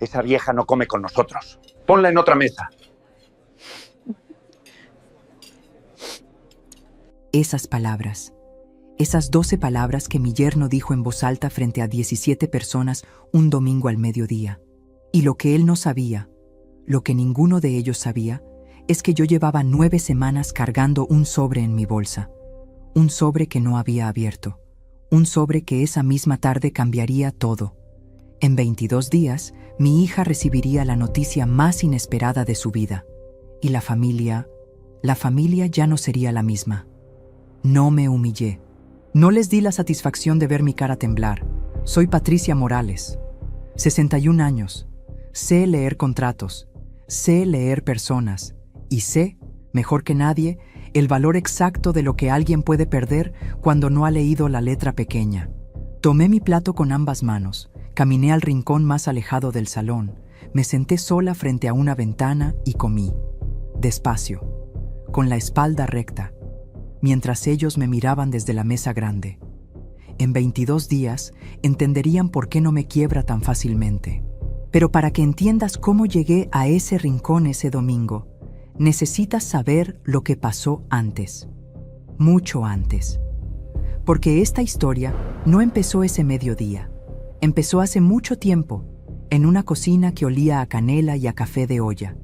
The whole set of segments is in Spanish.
Esa vieja no come con nosotros. Ponla en otra mesa. Esas palabras, esas 12 palabras que mi yerno dijo en voz alta frente a 17 personas un domingo al mediodía. Y lo que él no sabía, lo que ninguno de ellos sabía, es que yo llevaba 9 semanas cargando un sobre en mi bolsa. Un sobre que no había abierto. Un sobre que esa misma tarde cambiaría todo. En 22 días, mi hija recibiría la noticia más inesperada de su vida. Y la familia ya no sería la misma. No me humillé. No les di la satisfacción de ver mi cara temblar. Soy Patricia Morales. 61 años. Sé leer contratos. Sé leer personas. Y sé, mejor que nadie, el valor exacto de lo que alguien puede perder cuando no ha leído la letra pequeña. Tomé mi plato con ambas manos, caminé al rincón más alejado del salón, me senté sola frente a una ventana y comí. Despacio, con la espalda recta, mientras ellos me miraban desde la mesa grande. En 22 días entenderían por qué no me quiebra tan fácilmente. Pero para que entiendas cómo llegué a ese rincón ese domingo, necesitas saber lo que pasó antes. Mucho antes. Porque esta historia no empezó ese mediodía. Empezó hace mucho tiempo, en una cocina que olía a canela y a café de olla.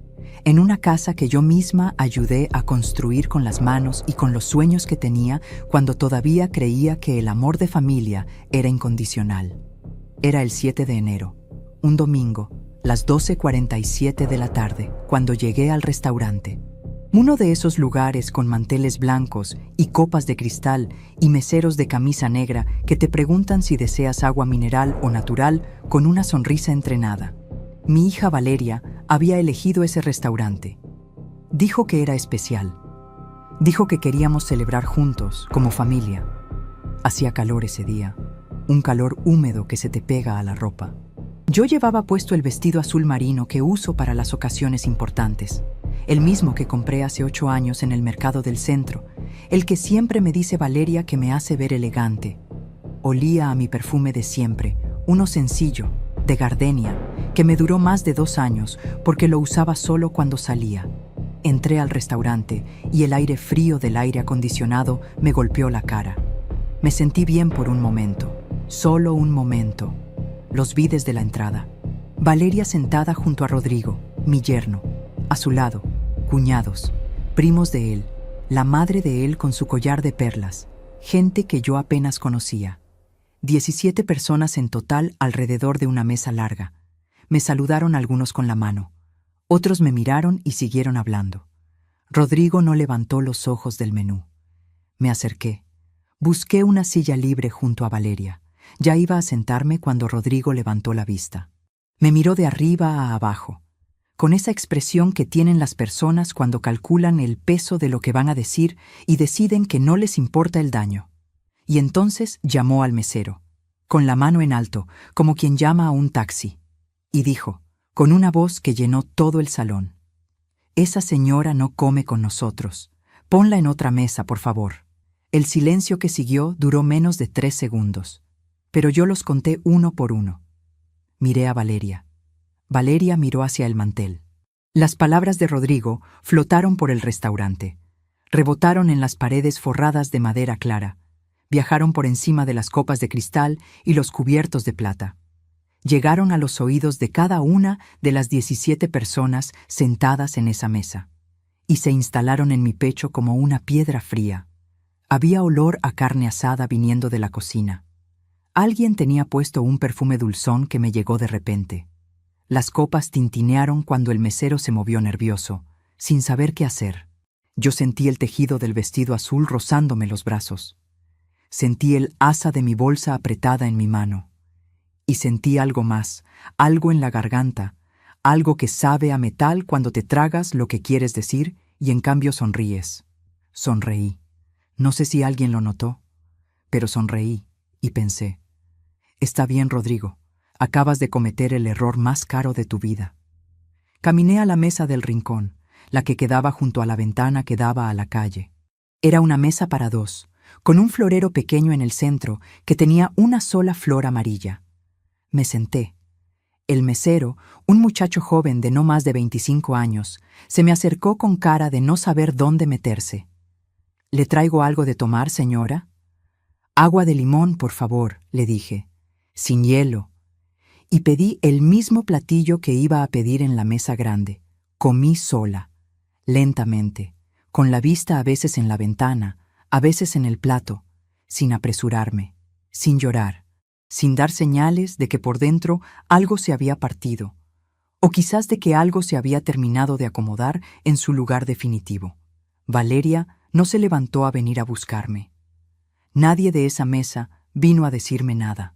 En una casa que yo misma ayudé a construir con las manos y con los sueños que tenía cuando todavía creía que el amor de familia era incondicional. Era el 7 de enero, un domingo, las 12:47 de la tarde, cuando llegué al restaurante. Uno de esos lugares con manteles blancos y copas de cristal y meseros de camisa negra que te preguntan si deseas agua mineral o natural con una sonrisa entrenada. Mi hija Valeria había elegido ese restaurante. Dijo que era especial. Dijo que queríamos celebrar juntos, como familia. Hacía calor ese día, un calor húmedo que se te pega a la ropa. Yo llevaba puesto el vestido azul marino que uso para las ocasiones importantes, el mismo que compré hace 8 años en el mercado del centro, el que siempre me dice Valeria que me hace ver elegante. Olía a mi perfume de siempre, uno sencillo, de gardenia, que me duró más de 2 años porque lo usaba solo cuando salía. Entré al restaurante y el aire frío del aire acondicionado me golpeó la cara. Me sentí bien por un momento, solo un momento. Los vi desde la entrada. Valeria sentada junto a Rodrigo, mi yerno. A su lado, cuñados, primos de él, la madre de él con su collar de perlas, gente que yo apenas conocía. 17 personas en total alrededor de una mesa larga. Me saludaron algunos con la mano. Otros me miraron y siguieron hablando. Rodrigo no levantó los ojos del menú. Me acerqué. Busqué una silla libre junto a Valeria. Ya iba a sentarme cuando Rodrigo levantó la vista. Me miró de arriba a abajo, con esa expresión que tienen las personas cuando calculan el peso de lo que van a decir y deciden que no les importa el daño. Y entonces llamó al mesero, con la mano en alto, como quien llama a un taxi, y dijo, con una voz que llenó todo el salón: «Esa señora no come con nosotros. Ponla en otra mesa, por favor». El silencio que siguió duró menos de 3 segundos. Pero yo los conté uno por uno. Miré a Valeria. Valeria miró hacia el mantel. Las palabras de Rodrigo flotaron por el restaurante. Rebotaron en las paredes forradas de madera clara. Viajaron por encima de las copas de cristal y los cubiertos de plata. Llegaron a los oídos de cada una de las 17 personas sentadas en esa mesa. Y se instalaron en mi pecho como una piedra fría. Había olor a carne asada viniendo de la cocina. Alguien tenía puesto un perfume dulzón que me llegó de repente. Las copas tintinearon cuando el mesero se movió nervioso, sin saber qué hacer. Yo sentí el tejido del vestido azul rozándome los brazos. Sentí el asa de mi bolsa apretada en mi mano. Y sentí algo más, algo en la garganta, algo que sabe a metal cuando te tragas lo que quieres decir y en cambio sonríes. Sonreí. No sé si alguien lo notó, pero sonreí y pensé: está bien, Rodrigo, acabas de cometer el error más caro de tu vida. Caminé a la mesa del rincón, la que quedaba junto a la ventana que daba a la calle. Era una mesa para 2, con un florero pequeño en el centro que tenía una sola flor amarilla. Me senté. El mesero, un muchacho joven de no más de 25 años, se me acercó con cara de no saber dónde meterse. «¿Le traigo algo de tomar, señora?» «Agua de limón, por favor», le dije, «sin hielo». Y pedí el mismo platillo que iba a pedir en la mesa grande. Comí sola, lentamente, con la vista a veces en la ventana, a veces en el plato, sin apresurarme, sin llorar, sin dar señales de que por dentro algo se había partido, o quizás de que algo se había terminado de acomodar en su lugar definitivo. Valeria no se levantó a venir a buscarme. Nadie de esa mesa vino a decirme nada.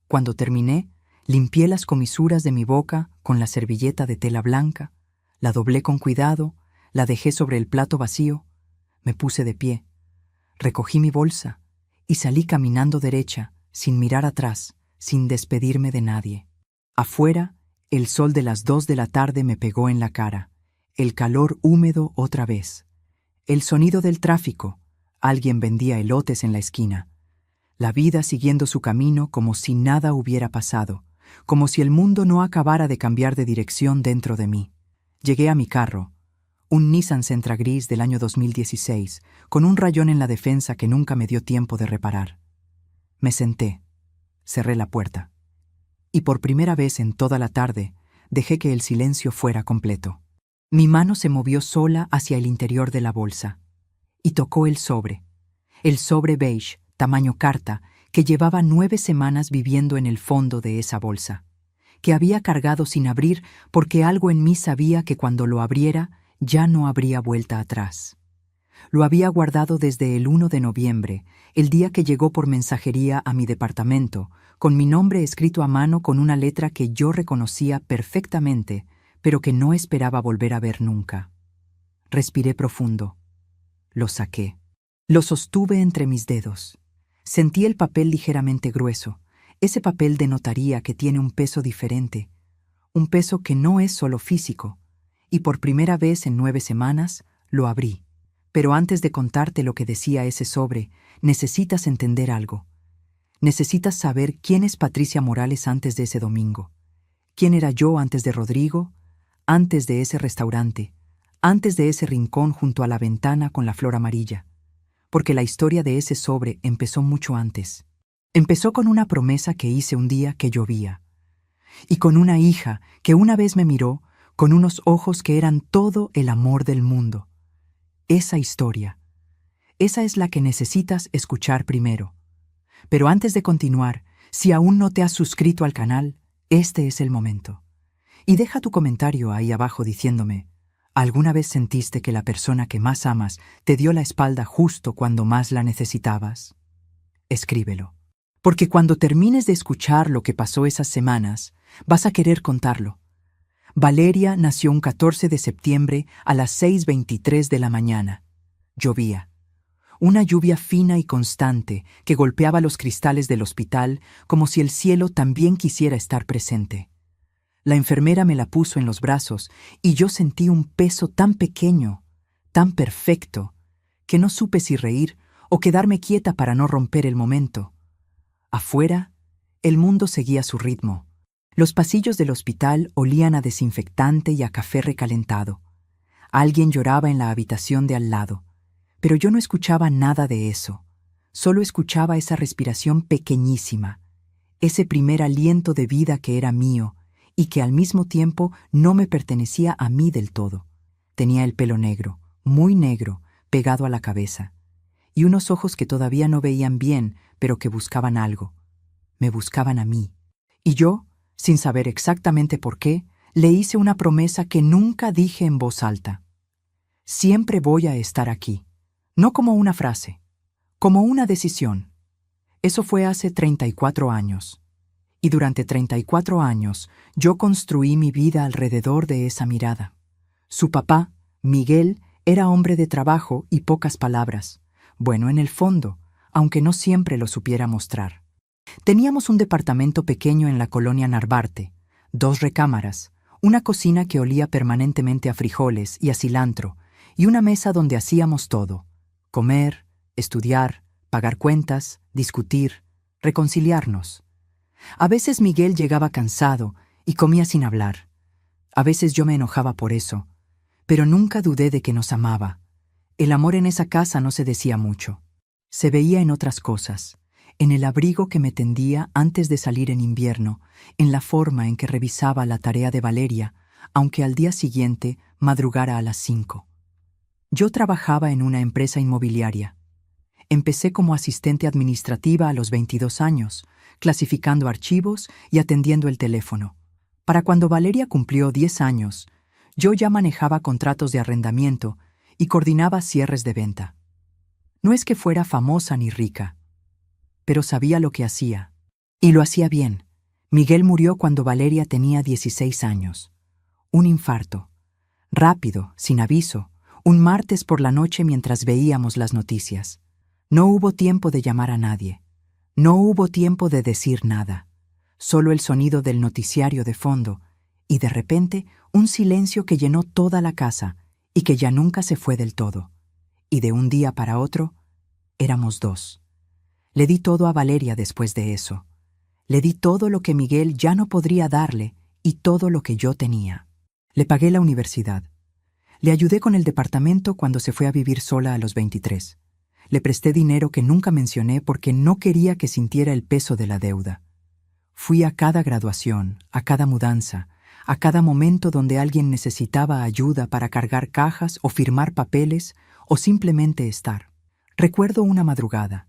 Cuando terminé, limpié las comisuras de mi boca con la servilleta de tela blanca, la doblé con cuidado, la dejé sobre el plato vacío, me puse de pie, recogí mi bolsa y salí caminando derecha, sin mirar atrás, sin despedirme de nadie. Afuera, el sol de las 2 de la tarde me pegó en la cara, el calor húmedo otra vez, el sonido del tráfico, alguien vendía elotes en la esquina, la vida siguiendo su camino como si nada hubiera pasado, como si el mundo no acabara de cambiar de dirección dentro de mí. Llegué a mi carro, un Nissan Sentra gris del año 2016, con un rayón en la defensa que nunca me dio tiempo de reparar. Me senté, cerré la puerta, y por primera vez en toda la tarde dejé que el silencio fuera completo. Mi mano se movió sola hacia el interior de la bolsa, y tocó el sobre beige, tamaño carta, que llevaba 9 semanas viviendo en el fondo de esa bolsa, que había cargado sin abrir porque algo en mí sabía que cuando lo abriera ya no habría vuelta atrás. Lo había guardado desde el 1 de noviembre, el día que llegó por mensajería a mi departamento, con mi nombre escrito a mano con una letra que yo reconocía perfectamente, pero que no esperaba volver a ver nunca. Respiré profundo. Lo saqué. Lo sostuve entre mis dedos. Sentí el papel ligeramente grueso. Ese papel de notaría que tiene un peso diferente, un peso que no es solo físico. Y por primera vez en 9 semanas, lo abrí. Pero antes de contarte lo que decía ese sobre, necesitas entender algo. Necesitas saber quién es Patricia Morales antes de ese domingo. ¿Quién era yo antes de Rodrigo? Antes de ese restaurante. Antes de ese rincón junto a la ventana con la flor amarilla. Porque la historia de ese sobre empezó mucho antes. Empezó con una promesa que hice un día que llovía. Y con una hija que una vez me miró con unos ojos que eran todo el amor del mundo. Esa historia. Esa es la que necesitas escuchar primero. Pero antes de continuar, si aún no te has suscrito al canal, este es el momento. Y deja tu comentario ahí abajo diciéndome, ¿alguna vez sentiste que la persona que más amas te dio la espalda justo cuando más la necesitabas? Escríbelo. Porque cuando termines de escuchar lo que pasó esas semanas, vas a querer contarlo. Valeria nació un 14 de septiembre a las 6:23 de la mañana. Llovía. Una lluvia fina y constante que golpeaba los cristales del hospital como si el cielo también quisiera estar presente. La enfermera me la puso en los brazos y yo sentí un peso tan pequeño, tan perfecto, que no supe si reír o quedarme quieta para no romper el momento. Afuera, el mundo seguía su ritmo. Los pasillos del hospital olían a desinfectante y a café recalentado. Alguien lloraba en la habitación de al lado, pero yo no escuchaba nada de eso. Solo escuchaba esa respiración pequeñísima, ese primer aliento de vida que era mío y que al mismo tiempo no me pertenecía a mí del todo. Tenía el pelo negro, muy negro, pegado a la cabeza, y unos ojos que todavía no veían bien, pero que buscaban algo. Me buscaban a mí. Y yo, sin saber exactamente por qué, le hice una promesa que nunca dije en voz alta. Siempre voy a estar aquí. No como una frase, como una decisión. Eso fue hace 34 años. Y durante 34 años yo construí mi vida alrededor de esa mirada. Su papá, Miguel, era hombre de trabajo y pocas palabras. Bueno, en el fondo, aunque no siempre lo supiera mostrar. Teníamos un departamento pequeño en la colonia Narvarte, 2 recámaras, una cocina que olía permanentemente a frijoles y a cilantro, y una mesa donde hacíamos todo: comer, estudiar, pagar cuentas, discutir, reconciliarnos. A veces Miguel llegaba cansado y comía sin hablar. A veces yo me enojaba por eso, pero nunca dudé de que nos amaba. El amor en esa casa no se decía mucho. Se veía en otras cosas, en el abrigo que me tendía antes de salir en invierno, en la forma en que revisaba la tarea de Valeria, aunque al día siguiente madrugara a las 5. Yo trabajaba en una empresa inmobiliaria. Empecé como asistente administrativa a los 22 años, clasificando archivos y atendiendo el teléfono. Para cuando Valeria cumplió 10 años, yo ya manejaba contratos de arrendamiento y coordinaba cierres de venta. No es que fuera famosa ni rica, pero sabía lo que hacía. Y lo hacía bien. Miguel murió cuando Valeria tenía 16 años. Un infarto. Rápido, sin aviso, un martes por la noche mientras veíamos las noticias. No hubo tiempo de llamar a nadie. No hubo tiempo de decir nada. Solo el sonido del noticiario de fondo, y de repente un silencio que llenó toda la casa y que ya nunca se fue del todo. Y de un día para otro, éramos dos. Le di todo a Valeria después de eso. Le di todo lo que Miguel ya no podría darle y todo lo que yo tenía. Le pagué la universidad. Le ayudé con el departamento cuando se fue a vivir sola a los 23. Le presté dinero que nunca mencioné porque no quería que sintiera el peso de la deuda. Fui a cada graduación, a cada mudanza, a cada momento donde alguien necesitaba ayuda para cargar cajas o firmar papeles o simplemente estar. Recuerdo una madrugada.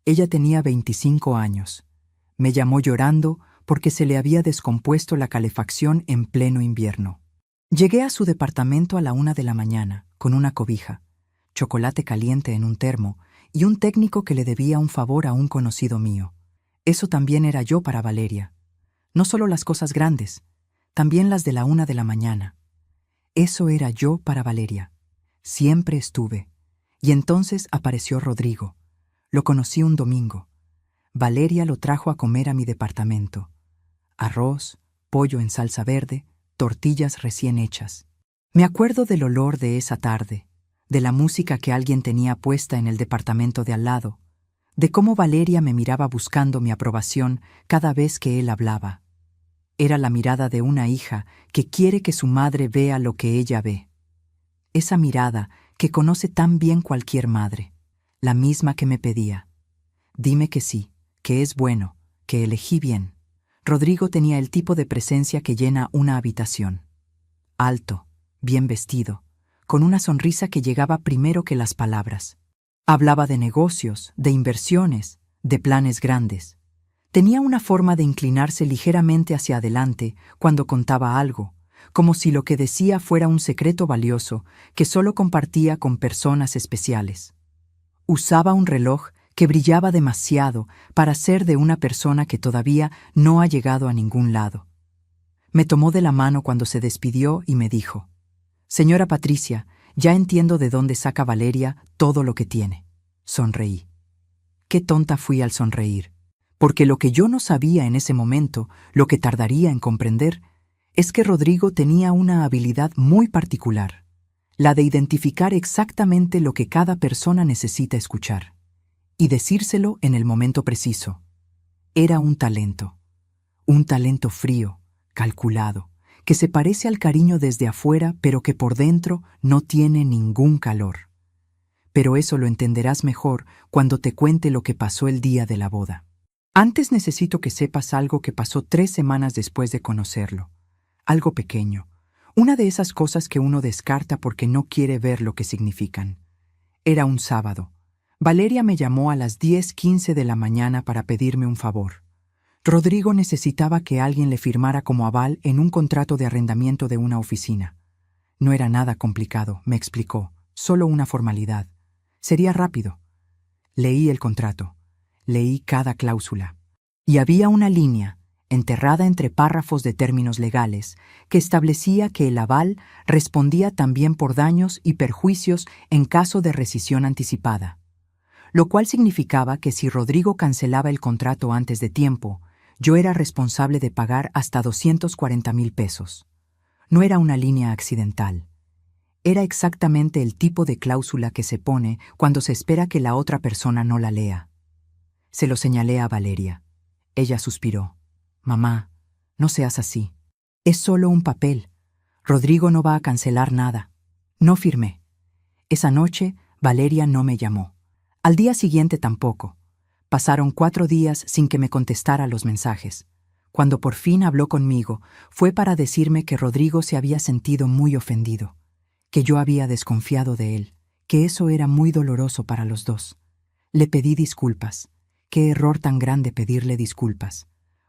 Ella tenía 25 años. Me llamó llorando porque se le había descompuesto la calefacción en pleno invierno. Llegué a su departamento a la 1 de la mañana, con una cobija, chocolate caliente en un termo y un técnico que le debía un favor a un conocido mío. Eso también era yo para Valeria. No solo las cosas grandes, también las de la 1 de la mañana. Eso era yo para Valeria. Siempre estuve. Y entonces apareció Rodrigo. Lo conocí un domingo. Valeria lo trajo a comer a mi departamento. Arroz, pollo en salsa verde, tortillas recién hechas. Me acuerdo del olor de esa tarde, de la música que alguien tenía puesta en el departamento de al lado, de cómo Valeria me miraba buscando mi aprobación cada vez que él hablaba. Era la mirada de una hija que quiere que su madre vea lo que ella ve. Esa mirada que conoce tan bien cualquier madre, la misma que me pedía: dime que sí, que es bueno, que elegí bien. Rodrigo tenía el tipo de presencia que llena una habitación. Alto, bien vestido, con una sonrisa que llegaba primero que las palabras. Hablaba de negocios, de inversiones, de planes grandes. Tenía una forma de inclinarse ligeramente hacia adelante cuando contaba algo, como si lo que decía fuera un secreto valioso que solo compartía con personas especiales. Usaba un reloj que brillaba demasiado para ser de una persona que todavía no ha llegado a ningún lado. Me tomó de la mano cuando se despidió y me dijo: «Señora Patricia, ya entiendo de dónde saca Valeria todo lo que tiene». Sonreí. Qué tonta fui al sonreír, porque lo que yo no sabía en ese momento, lo que tardaría en comprender, es que Rodrigo tenía una habilidad muy particular, la de identificar exactamente lo que cada persona necesita escuchar, y decírselo en el momento preciso. Era un talento frío, calculado, que se parece al cariño desde afuera, pero que por dentro no tiene ningún calor. Pero eso lo entenderás mejor cuando te cuente lo que pasó el día de la boda. Antes necesito que sepas algo que pasó 3 semanas después de conocerlo. Algo pequeño, una de esas cosas que uno descarta porque no quiere ver lo que significan. Era un sábado. Valeria me llamó a las 10:15 de la mañana para pedirme un favor. Rodrigo necesitaba que alguien le firmara como aval en un contrato de arrendamiento de una oficina. No era nada complicado, me explicó, solo una formalidad. Sería rápido. Leí el contrato, leí cada cláusula. Y había una línea, enterrada entre párrafos de términos legales, que establecía que el aval respondía también por daños y perjuicios en caso de rescisión anticipada. Lo cual significaba que si Rodrigo cancelaba el contrato antes de tiempo, yo era responsable de pagar hasta 240,000 pesos. No era una línea accidental. Era exactamente el tipo de cláusula que se pone cuando se espera que la otra persona no la lea. Se lo señalé a Valeria. Ella suspiró. «Mamá, no seas así. Es solo un papel. Rodrigo no va a cancelar nada. No firmé. Esa noche, Valeria no me llamó. Al día siguiente tampoco. Pasaron 4 días sin que me contestara los mensajes. Cuando por fin habló conmigo, fue para decirme que Rodrigo se había sentido muy ofendido, que yo había desconfiado de él, que eso era muy doloroso para los dos. Le pedí disculpas. Qué error tan grande pedirle disculpas,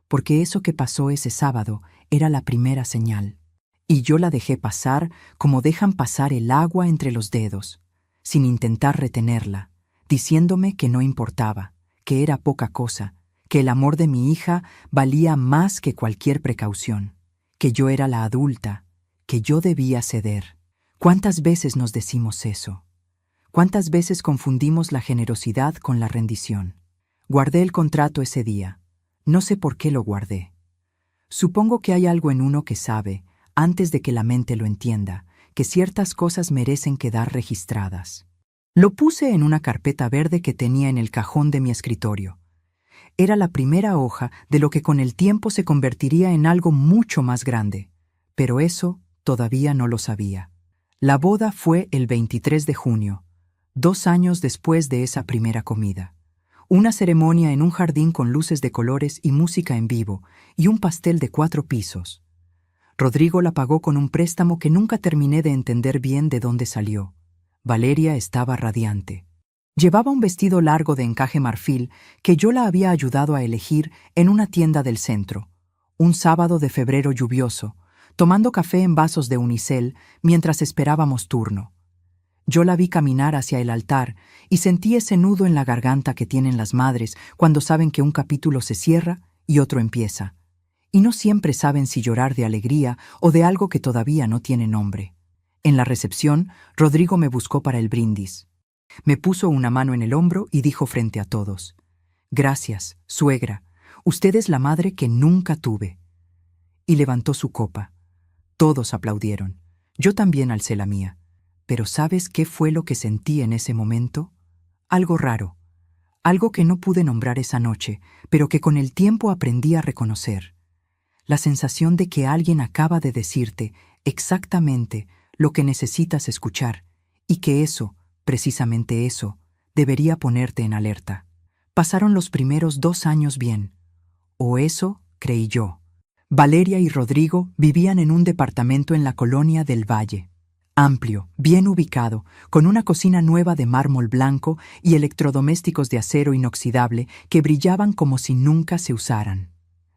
porque eso que pasó ese sábado era la primera señal. Y yo la dejé pasar como dejan pasar el agua entre los dedos, sin intentar retenerla, diciéndome que no importaba, que era poca cosa, que el amor de mi hija valía más que cualquier precaución, que yo era la adulta, que yo debía ceder. ¿Cuántas veces nos decimos eso? ¿Cuántas veces confundimos la generosidad con la rendición? Guardé el contrato ese día. No sé por qué lo guardé. Supongo que hay algo en uno que sabe, antes de que la mente lo entienda, que ciertas cosas merecen quedar registradas. Lo puse en una carpeta verde que tenía en el cajón de mi escritorio. Era la primera hoja de lo que con el tiempo se convertiría en algo mucho más grande, pero eso todavía no lo sabía. La boda fue el 23 de junio, 2 años después de esa primera comida. Una ceremonia en un jardín con luces de colores y música en vivo, y un pastel de 4 pisos. Rodrigo la pagó con un préstamo que nunca terminé de entender bien de dónde salió. Valeria estaba radiante. Llevaba un vestido largo de encaje marfil que yo la había ayudado a elegir en una tienda del centro, un sábado de febrero lluvioso, tomando café en vasos de unicel mientras esperábamos turno. Yo la vi caminar hacia el altar y sentí ese nudo en la garganta que tienen las madres cuando saben que un capítulo se cierra y otro empieza, y no siempre saben si llorar de alegría o de algo que todavía no tiene nombre. En la recepción, Rodrigo me buscó para el brindis. Me puso una mano en el hombro y dijo frente a todos: «Gracias, suegra, usted es la madre que nunca tuve». Y levantó su copa. Todos aplaudieron. Yo también alcé la mía. Pero ¿sabes qué fue lo que sentí en ese momento? Algo raro. Algo que no pude nombrar esa noche, pero que con el tiempo aprendí a reconocer. La sensación de que alguien acaba de decirte exactamente lo que necesitas escuchar, y que eso, precisamente eso, debería ponerte en alerta. Pasaron los primeros 2 años bien. O eso creí yo. Valeria y Rodrigo vivían en un departamento en la colonia del Valle. Amplio, bien ubicado, con una cocina nueva de mármol blanco y electrodomésticos de acero inoxidable que brillaban como si nunca se usaran.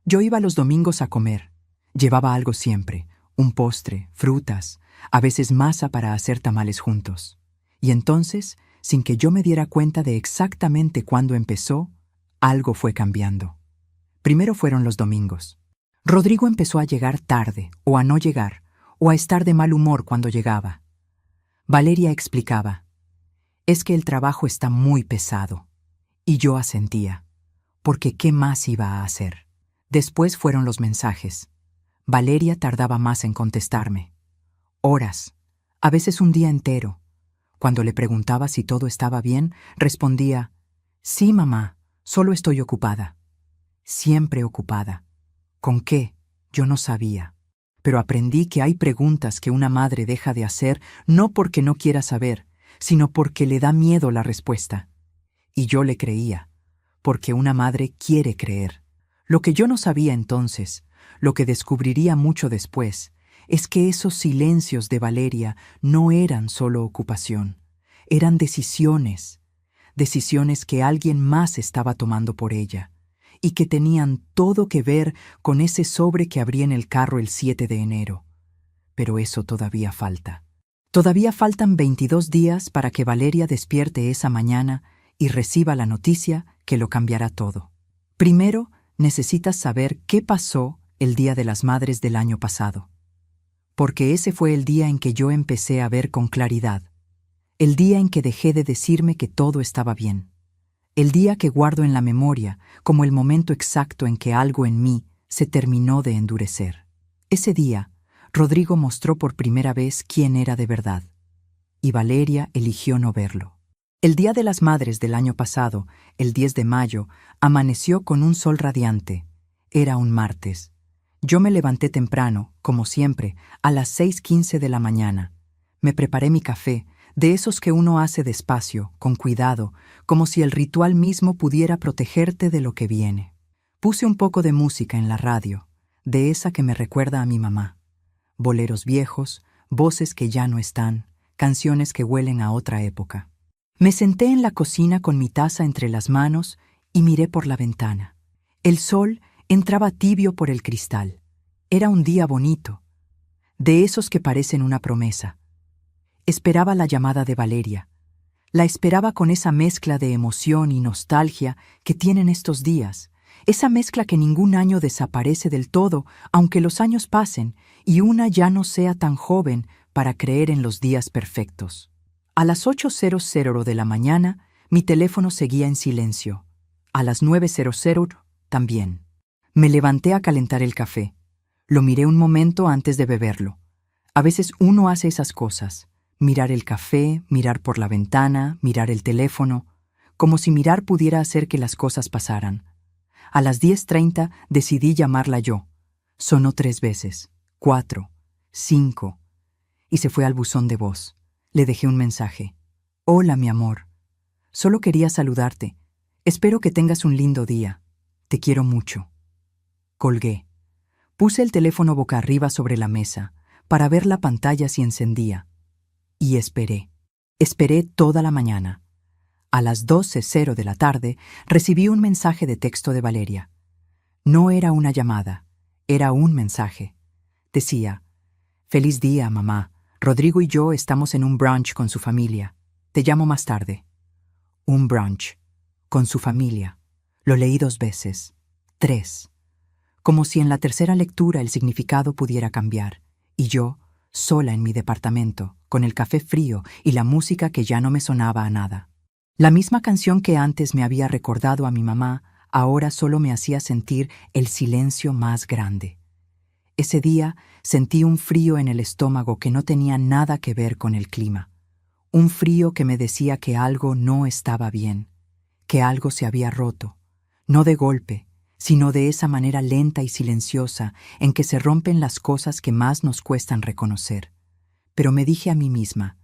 Yo iba los domingos a comer. Llevaba algo siempre, un postre, frutas, a veces masa para hacer tamales juntos. Y entonces, sin que yo me diera cuenta de exactamente cuándo empezó, algo fue cambiando. Primero fueron los domingos. Rodrigo empezó a llegar tarde, o a no llegar, o a estar de mal humor cuando llegaba. Valeria explicaba: «Es que el trabajo está muy pesado». Y yo asentía, porque ¿qué más iba a hacer? Después fueron los mensajes. Valeria tardaba más en contestarme. Horas, a veces un día entero. Cuando le preguntaba si todo estaba bien, respondía: «Sí, mamá, solo estoy ocupada». Siempre ocupada. ¿Con qué? Yo no sabía. Pero aprendí que hay preguntas que una madre deja de hacer no porque no quiera saber, sino porque le da miedo la respuesta. Y yo le creía, porque una madre quiere creer. Lo que yo no sabía entonces, lo que descubriría mucho después, es que esos silencios de Valeria no eran solo ocupación, eran decisiones, decisiones que alguien más estaba tomando por ella, y que tenían todo que ver con ese sobre que abrí en el carro el 7 de enero. Pero eso todavía falta. Todavía faltan 22 días para que Valeria despierte esa mañana y reciba la noticia que lo cambiará todo. Primero, necesitas saber qué pasó el Día de las Madres del año pasado. Porque ese fue el día en que yo empecé a ver con claridad. El día en que dejé de decirme que todo estaba bien. El día que guardo en la memoria como el momento exacto en que algo en mí se terminó de endurecer. Ese día, Rodrigo mostró por primera vez quién era de verdad, y Valeria eligió no verlo. El Día de las Madres del año pasado, el 10 de mayo, amaneció con un sol radiante. Era un martes. Yo me levanté temprano, como siempre, a las 6:15 de la mañana. Me preparé mi café, de esos que uno hace despacio, con cuidado, como si el ritual mismo pudiera protegerte de lo que viene. Puse un poco de música en la radio, de esa que me recuerda a mi mamá. Boleros viejos, voces que ya no están, canciones que huelen a otra época. Me senté en la cocina con mi taza entre las manos y miré por la ventana. El sol entraba tibio por el cristal. Era un día bonito, de esos que parecen una promesa. Esperaba la llamada de Valeria. La esperaba con esa mezcla de emoción y nostalgia que tienen estos días, esa mezcla que ningún año desaparece del todo, aunque los años pasen y una ya no sea tan joven para creer en los días perfectos. A las 8:00 de la mañana, mi teléfono seguía en silencio. A las 9:00 también. Me levanté a calentar el café. Lo miré un momento antes de beberlo. A veces uno hace esas cosas. Mirar el café, mirar por la ventana, mirar el teléfono, como si mirar pudiera hacer que las cosas pasaran. A las 10:30 decidí llamarla yo. Sonó 3 veces, 4, 5, y se fue al buzón de voz. Le dejé un mensaje. Hola, mi amor. Solo quería saludarte. Espero que tengas un lindo día. Te quiero mucho. Colgué. Puse el teléfono boca arriba sobre la mesa para ver la pantalla si encendía. Y esperé. Esperé toda la mañana. A las 12:00 de la tarde recibí un mensaje de texto de Valeria. No era una llamada, era un mensaje. Decía: Feliz día, mamá. Rodrigo y yo estamos en un brunch con su familia. Te llamo más tarde. Un brunch. Con su familia. Lo leí 2 veces. 3. Como si en la tercera lectura el significado pudiera cambiar. Y yo, sola en mi departamento, con el café frío y la música que ya no me sonaba a nada. La misma canción que antes me había recordado a mi mamá, ahora solo me hacía sentir el silencio más grande. Ese día sentí un frío en el estómago que no tenía nada que ver con el clima. Un frío que me decía que algo no estaba bien, que algo se había roto, no de golpe, sino de esa manera lenta y silenciosa en que se rompen las cosas que más nos cuestan reconocer. Pero me dije a mí misma,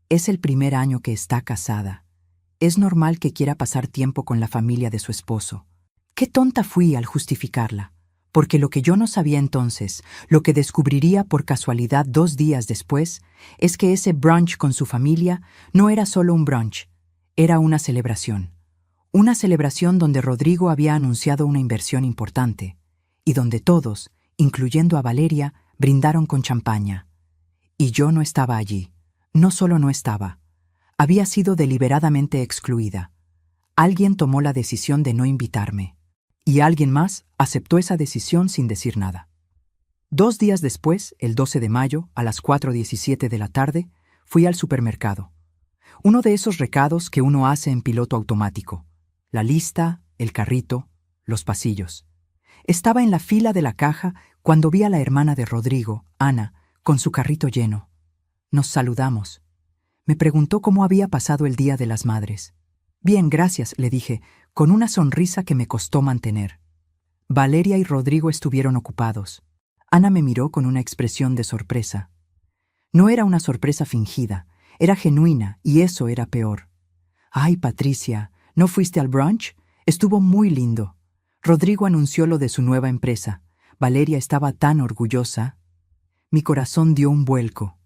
es el primer año que está casada. Es normal que quiera pasar tiempo con la familia de su esposo. Qué tonta fui al justificarla, porque lo que yo no sabía entonces, lo que descubriría por casualidad 2 días después, es que ese brunch con su familia no era solo un brunch, era una celebración. Una celebración donde Rodrigo había anunciado una inversión importante, y donde todos, incluyendo a Valeria, brindaron con champaña. Y yo no estaba allí. No solo no estaba. Había sido deliberadamente excluida. Alguien tomó la decisión de no invitarme. Y alguien más aceptó esa decisión sin decir nada. 2 días después, el 12 de mayo, a las 4:17 de la tarde, fui al supermercado. Uno de esos recados que uno hace en piloto automático. La lista, el carrito, los pasillos. Estaba en la fila de la caja cuando vi a la hermana de Rodrigo, Ana, con su carrito lleno. Nos saludamos. Me preguntó cómo había pasado el Día de las Madres. Bien, gracias, le dije, con una sonrisa que me costó mantener. Valeria y Rodrigo estuvieron ocupados. Ana me miró con una expresión de sorpresa. No era una sorpresa fingida, era genuina, y eso era peor. Ay, Patricia, ¿no fuiste al brunch? Estuvo muy lindo. Rodrigo anunció lo de su nueva empresa. Valeria estaba tan orgullosa. Mi corazón dio un vuelco.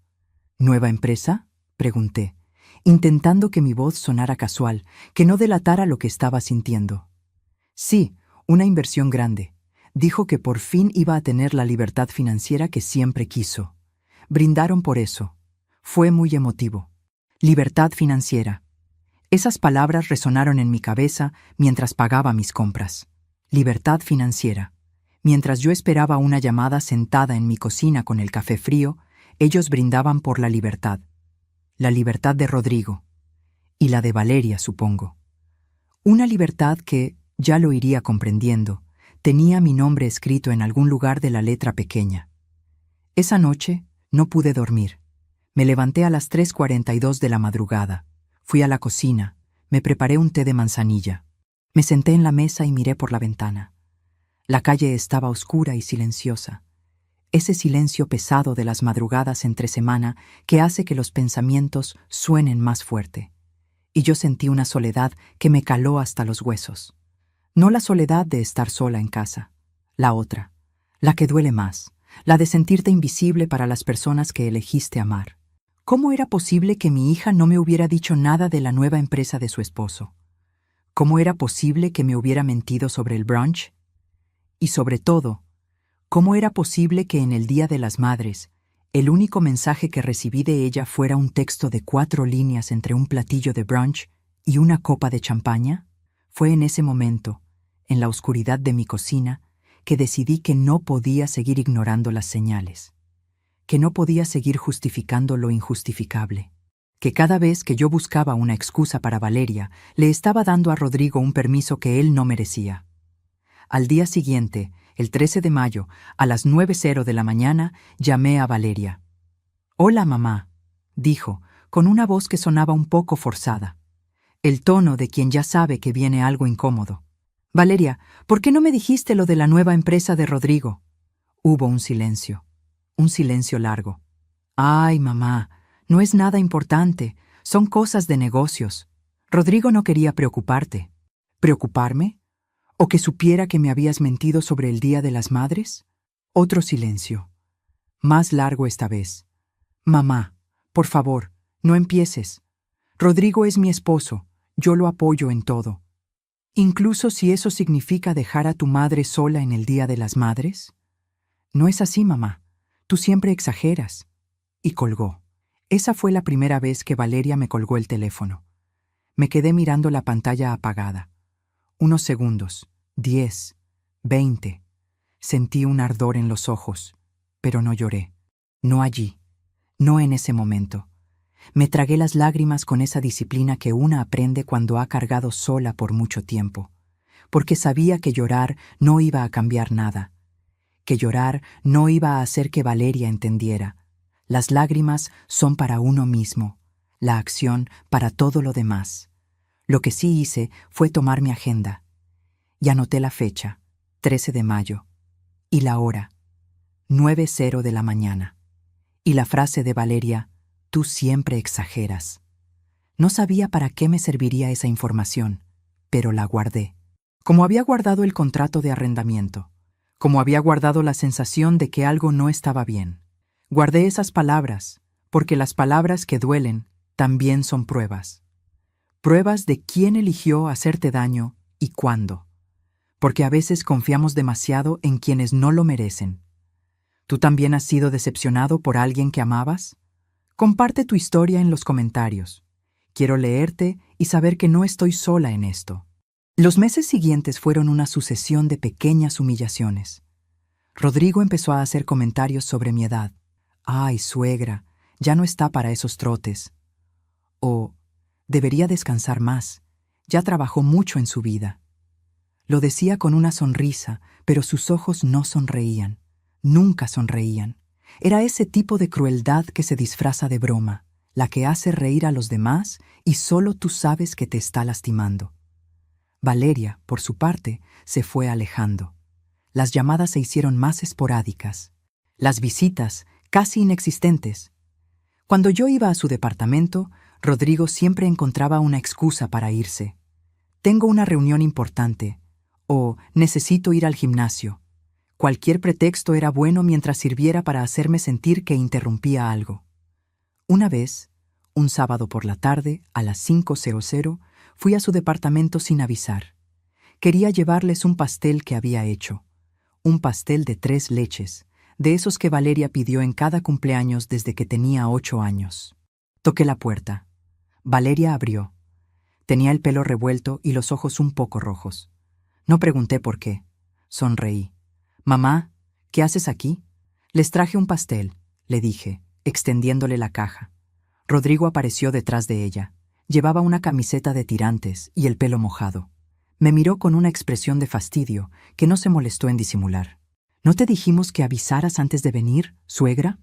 ¿Nueva empresa?, pregunté, intentando que mi voz sonara casual, que no delatara lo que estaba sintiendo. Sí, una inversión grande. Dijo que por fin iba a tener la libertad financiera que siempre quiso. Brindaron por eso. Fue muy emotivo. Libertad financiera. Esas palabras resonaron en mi cabeza mientras pagaba mis compras. Libertad financiera. Mientras yo esperaba una llamada sentada en mi cocina con el café frío, ellos brindaban por la libertad. La libertad de Rodrigo. Y la de Valeria, supongo. Una libertad que, ya lo iría comprendiendo, tenía mi nombre escrito en algún lugar de la letra pequeña. Esa noche no pude dormir. Me levanté a las 3:42 de la madrugada. Fui a la cocina, me preparé un té de manzanilla. Me senté en la mesa y miré por la ventana. La calle estaba oscura y silenciosa. Ese silencio pesado de las madrugadas entre semana que hace que los pensamientos suenen más fuerte. Y yo sentí una soledad que me caló hasta los huesos. No la soledad de estar sola en casa, la otra, la que duele más, la de sentirte invisible para las personas que elegiste amar. ¿Cómo era posible que mi hija no me hubiera dicho nada de la nueva empresa de su esposo? ¿Cómo era posible que me hubiera mentido sobre el brunch? Y sobre todo, ¿cómo era posible que en el Día de las Madres, el único mensaje que recibí de ella fuera un texto de 4 líneas entre un platillo de brunch y una copa de champaña? Fue en ese momento, en la oscuridad de mi cocina, que decidí que no podía seguir ignorando las señales, que no podía seguir justificando lo injustificable, que cada vez que yo buscaba una excusa para Valeria, le estaba dando a Rodrigo un permiso que él no merecía. Al día siguiente, el 13 de mayo, a las 9:00 de la mañana, llamé a Valeria. «Hola, mamá», dijo, con una voz que sonaba un poco forzada. El tono de quien ya sabe que viene algo incómodo. «Valeria, ¿por qué no me dijiste lo de la nueva empresa de Rodrigo?» Hubo un silencio largo. «Ay, mamá, no es nada importante, son cosas de negocios. Rodrigo no quería preocuparte». ¿Preocuparme? ¿O que supiera que me habías mentido sobre el Día de las Madres? Otro silencio. Más largo esta vez. «Mamá, por favor, no empieces. Rodrigo es mi esposo, yo lo apoyo en todo. Incluso si eso significa dejar a tu madre sola en el Día de las Madres». «No es así, mamá. Tú siempre exageras». Y colgó. Esa fue la primera vez que Valeria me colgó el teléfono. Me quedé mirando la pantalla apagada. Unos segundos, 10, 20. Sentí un ardor en los ojos, pero no lloré. No allí, no en ese momento. Me tragué las lágrimas con esa disciplina que una aprende cuando ha cargado sola por mucho tiempo, porque sabía que llorar no iba a cambiar nada, que llorar no iba a hacer que Valeria entendiera. Las lágrimas son para uno mismo, la acción para todo lo demás. Lo que sí hice fue tomar mi agenda y anoté la fecha, 13 de mayo, y la hora, 9:00 de la mañana, y la frase de Valeria: «Tú siempre exageras». No sabía para qué me serviría esa información, pero la guardé. Como había guardado el contrato de arrendamiento, como había guardado la sensación de que algo no estaba bien. Guardé esas palabras, porque las palabras que duelen también son pruebas. Pruebas de quién eligió hacerte daño y cuándo. Porque a veces confiamos demasiado en quienes no lo merecen. ¿Tú también has sido decepcionado por alguien que amabas? Comparte tu historia en los comentarios. Quiero leerte y saber que no estoy sola en esto. Los meses siguientes fueron una sucesión de pequeñas humillaciones. Rodrigo empezó a hacer comentarios sobre mi edad. «Ay, suegra, ya no está para esos trotes». O «Debería descansar más, ya trabajó mucho en su vida». Lo decía con una sonrisa, pero sus ojos no sonreían. Nunca sonreían. Era ese tipo de crueldad que se disfraza de broma, la que hace reír a los demás y solo tú sabes que te está lastimando. Valeria, por su parte, se fue alejando. Las llamadas se hicieron más esporádicas. Las visitas, casi inexistentes. Cuando yo iba a su departamento, Rodrigo siempre encontraba una excusa para irse. «Tengo una reunión importante», o «necesito ir al gimnasio». Cualquier pretexto era bueno mientras sirviera para hacerme sentir que interrumpía algo. Una vez, un sábado por la tarde, a las 5:00, fui a su departamento sin avisar. Quería llevarles un pastel que había hecho. Un pastel de 3 leches, de esos que Valeria pidió en cada cumpleaños desde que tenía 8 años. Toqué la puerta. Valeria abrió. Tenía el pelo revuelto y los ojos un poco rojos. No pregunté por qué. Sonreí. «Mamá, ¿qué haces aquí?» «Les traje un pastel», le dije, extendiéndole la caja. Rodrigo apareció detrás de ella. Llevaba una camiseta de tirantes y el pelo mojado. Me miró con una expresión de fastidio que no se molestó en disimular. «¿No te dijimos que avisaras antes de venir, suegra?»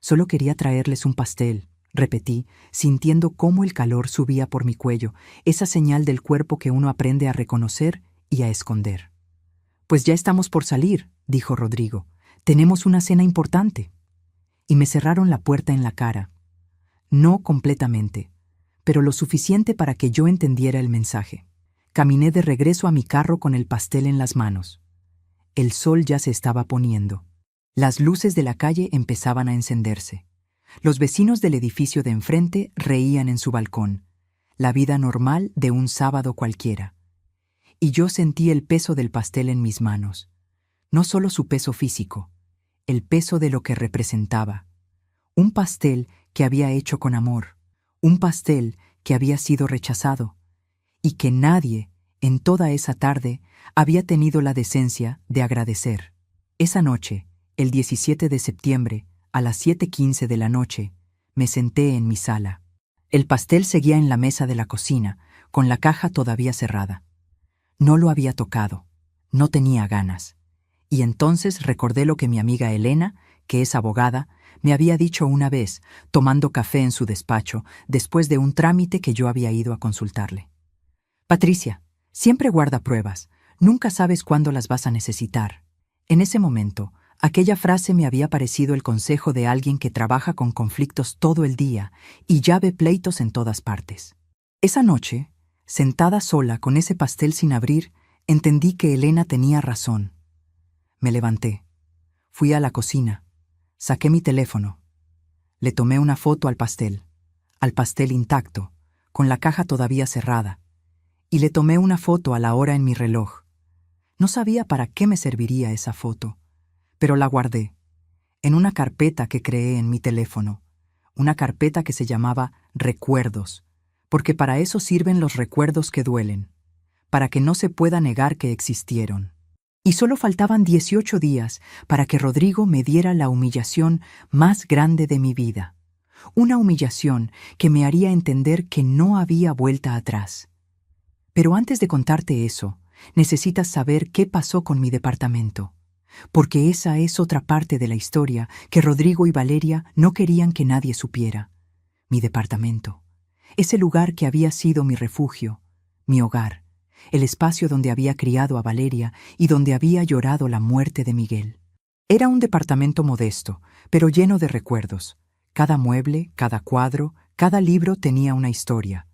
«Solo quería traerles un pastel», repetí, sintiendo cómo el calor subía por mi cuello, esa señal del cuerpo que uno aprende a reconocer y a esconder. Pues ya estamos por salir, dijo Rodrigo. Tenemos una cena importante. Y me cerraron la puerta en la cara. No completamente, pero lo suficiente para que yo entendiera el mensaje. Caminé de regreso a mi carro con el pastel en las manos. El sol ya se estaba poniendo. Las luces de la calle empezaban a encenderse. Los vecinos del edificio de enfrente reían en su balcón. La vida normal de un sábado cualquiera. Y yo sentí el peso del pastel en mis manos. No solo su peso físico, el peso de lo que representaba. Un pastel que había hecho con amor. Un pastel que había sido rechazado. Y que nadie, en toda esa tarde, había tenido la decencia de agradecer. Esa noche, el 17 de septiembre, a las 7:15 de la noche, me senté en mi sala. El pastel seguía en la mesa de la cocina, con la caja todavía cerrada. No lo había tocado. No tenía ganas. Y entonces recordé lo que mi amiga Elena, que es abogada, me había dicho una vez, tomando café en su despacho, después de un trámite que yo había ido a consultarle. Patricia, siempre guarda pruebas. Nunca sabes cuándo las vas a necesitar. En ese momento, aquella frase me había parecido el consejo de alguien que trabaja con conflictos todo el día y ya ve pleitos en todas partes. Esa noche, sentada sola con ese pastel sin abrir, entendí que Elena tenía razón. Me levanté. Fui a la cocina. Saqué mi teléfono. Le tomé una foto al pastel intacto, con la caja todavía cerrada, y le tomé una foto a la hora en mi reloj. No sabía para qué me serviría esa foto, pero la guardé, en una carpeta que creé en mi teléfono, una carpeta que se llamaba Recuerdos, porque para eso sirven los recuerdos que duelen, para que no se pueda negar que existieron. Y solo faltaban 18 días para que Rodrigo me diera la humillación más grande de mi vida. Una humillación que me haría entender que no había vuelta atrás. Pero antes de contarte eso, necesitas saber qué pasó con mi departamento. Porque esa es otra parte de la historia que Rodrigo y Valeria no querían que nadie supiera. Mi departamento. Ese lugar que había sido mi refugio, mi hogar. El espacio donde había criado a Valeria y donde había llorado la muerte de Miguel. Era un departamento modesto, pero lleno de recuerdos. Cada mueble, cada cuadro, cada libro tenía una historia.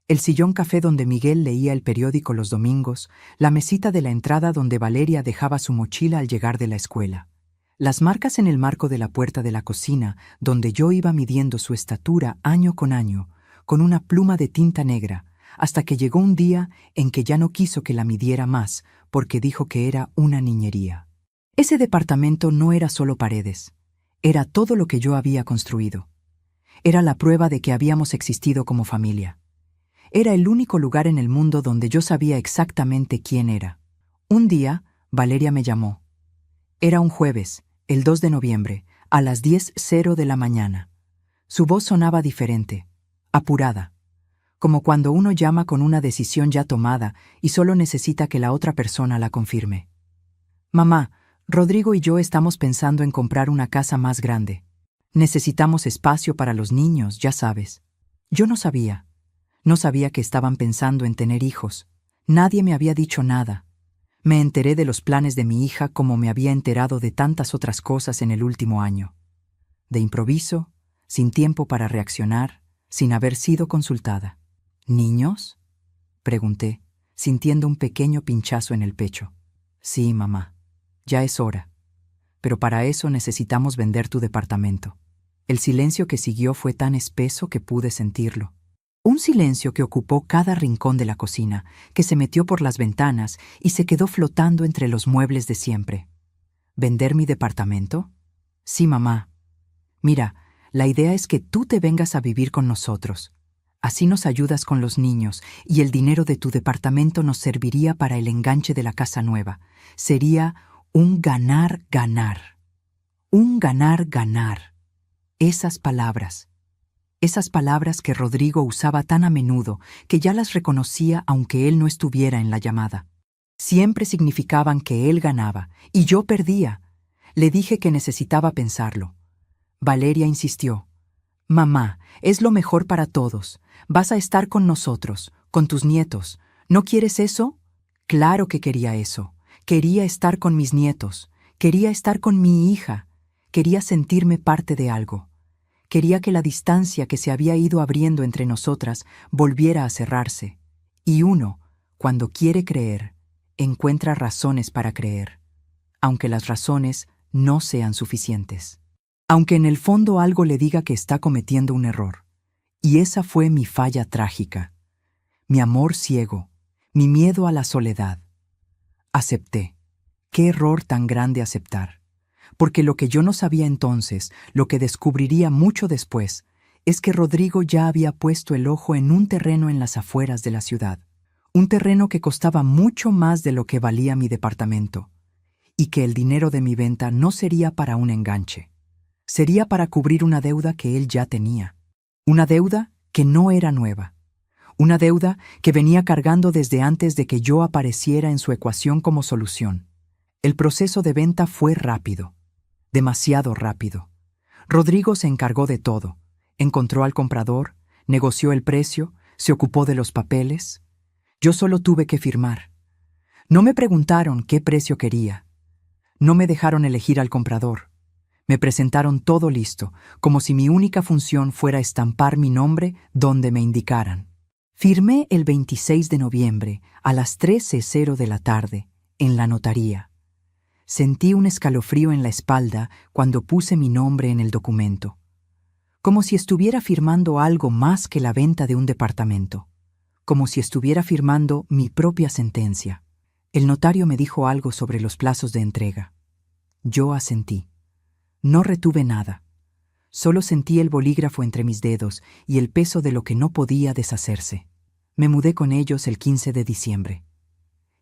El sillón café donde Miguel leía el periódico los domingos, la mesita de la entrada donde Valeria dejaba su mochila al llegar de la escuela. Las marcas en el marco de la puerta de la cocina, donde yo iba midiendo su estatura año con año, con una pluma de tinta negra, hasta que llegó un día en que ya no quiso que la midiera más, porque dijo que era una niñería. Ese departamento no era solo paredes, era todo lo que yo había construido. Era la prueba de que habíamos existido como familia. Era el único lugar en el mundo donde yo sabía exactamente quién era. Un día, Valeria me llamó. Era un jueves, el 2 de noviembre, a las 10:00 de la mañana. Su voz sonaba diferente, apurada. Como cuando uno llama con una decisión ya tomada y solo necesita que la otra persona la confirme. Mamá, Rodrigo y yo estamos pensando en comprar una casa más grande. Necesitamos espacio para los niños, ya sabes. Yo no sabía. No sabía que estaban pensando en tener hijos. Nadie me había dicho nada. Me enteré de los planes de mi hija como me había enterado de tantas otras cosas en el último año. De improviso, sin tiempo para reaccionar, sin haber sido consultada. ¿Niños?, pregunté, sintiendo un pequeño pinchazo en el pecho. Sí, mamá, ya es hora. Pero para eso necesitamos vender tu departamento. El silencio que siguió fue tan espeso que pude sentirlo. Un silencio que ocupó cada rincón de la cocina, que se metió por las ventanas y se quedó flotando entre los muebles de siempre. ¿Vender mi departamento? Sí, mamá. Mira, la idea es que tú te vengas a vivir con nosotros. Así nos ayudas con los niños y el dinero de tu departamento nos serviría para el enganche de la casa nueva. Sería un ganar-ganar. Un ganar-ganar. Esas palabras que Rodrigo usaba tan a menudo que ya las reconocía aunque él no estuviera en la llamada. Siempre significaban que él ganaba y yo perdía. Le dije que necesitaba pensarlo. Valeria insistió. Mamá, es lo mejor para todos. Vas a estar con nosotros, con tus nietos. ¿No quieres eso? Claro que quería eso. Quería estar con mis nietos, quería estar con mi hija, quería sentirme parte de algo. Quería que la distancia que se había ido abriendo entre nosotras volviera a cerrarse. Y uno, cuando quiere creer, encuentra razones para creer, aunque las razones no sean suficientes. Aunque en el fondo algo le diga que está cometiendo un error. Y esa fue mi falla trágica. Mi amor ciego, mi miedo a la soledad. Acepté. Qué error tan grande aceptar. Porque lo que yo no sabía entonces, lo que descubriría mucho después, es que Rodrigo ya había puesto el ojo en un terreno en las afueras de la ciudad. Un terreno que costaba mucho más de lo que valía mi departamento. Y que el dinero de mi venta no sería para un enganche. Sería para cubrir una deuda que él ya tenía. Una deuda que no era nueva. Una deuda que venía cargando desde antes de que yo apareciera en su ecuación como solución. El proceso de venta fue rápido. Demasiado rápido. Rodrigo se encargó de todo. Encontró al comprador, negoció el precio, se ocupó de los papeles. Yo solo tuve que firmar. No me preguntaron qué precio quería. No me dejaron elegir al comprador. Me presentaron todo listo, como si mi única función fuera estampar mi nombre donde me indicaran. Firmé el 26 de noviembre a las 13:00 de la tarde, en la notaría. Sentí un escalofrío en la espalda cuando puse mi nombre en el documento, como si estuviera firmando algo más que la venta de un departamento, como si estuviera firmando mi propia sentencia. El notario me dijo algo sobre los plazos de entrega. Yo asentí. No retuve nada. Solo sentí el bolígrafo entre mis dedos y el peso de lo que no podía deshacerse. Me mudé con ellos el 15 de diciembre.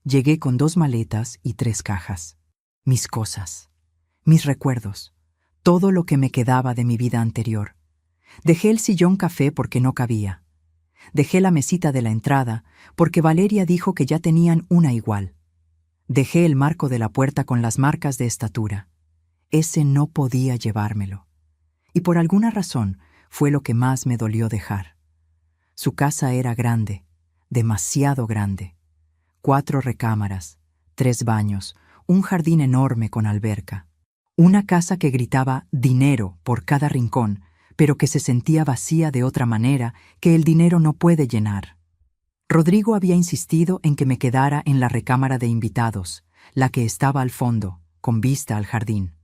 Llegué con 2 maletas y 3 cajas. Mis cosas, mis recuerdos, todo lo que me quedaba de mi vida anterior. Dejé el sillón café porque no cabía. Dejé la mesita de la entrada porque Valeria dijo que ya tenían una igual. Dejé el marco de la puerta con las marcas de estatura. Ese no podía llevármelo. Y por alguna razón fue lo que más me dolió dejar. Su casa era grande, demasiado grande. 4 recámaras, 3 baños, un jardín enorme con alberca. Una casa que gritaba dinero por cada rincón, pero que se sentía vacía de otra manera que el dinero no puede llenar. Rodrigo había insistido en que me quedara en la recámara de invitados, la que estaba al fondo, con vista al jardín.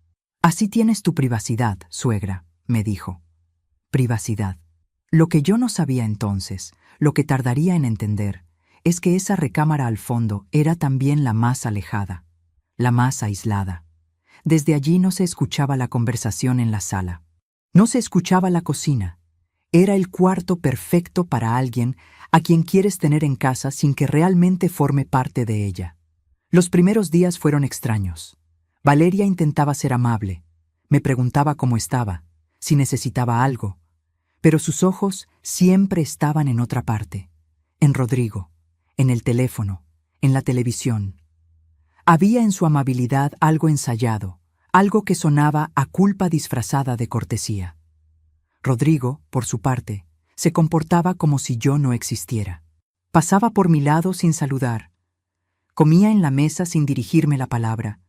Así tienes tu privacidad, suegra, me dijo. Privacidad. Lo que yo no sabía entonces, lo que tardaría en entender, es que esa recámara al fondo era también la más alejada, la más aislada. Desde allí no se escuchaba la conversación en la sala. No se escuchaba la cocina. Era el cuarto perfecto para alguien a quien quieres tener en casa sin que realmente forme parte de ella. Los primeros días fueron extraños. Valeria intentaba ser amable. Me preguntaba cómo estaba, si necesitaba algo. Pero sus ojos siempre estaban en otra parte. En Rodrigo, en el teléfono, en la televisión. Había en su amabilidad algo ensayado, algo que sonaba a culpa disfrazada de cortesía. Rodrigo, por su parte, se comportaba como si yo no existiera. Pasaba por mi lado sin saludar. Comía en la mesa sin dirigirme la palabra.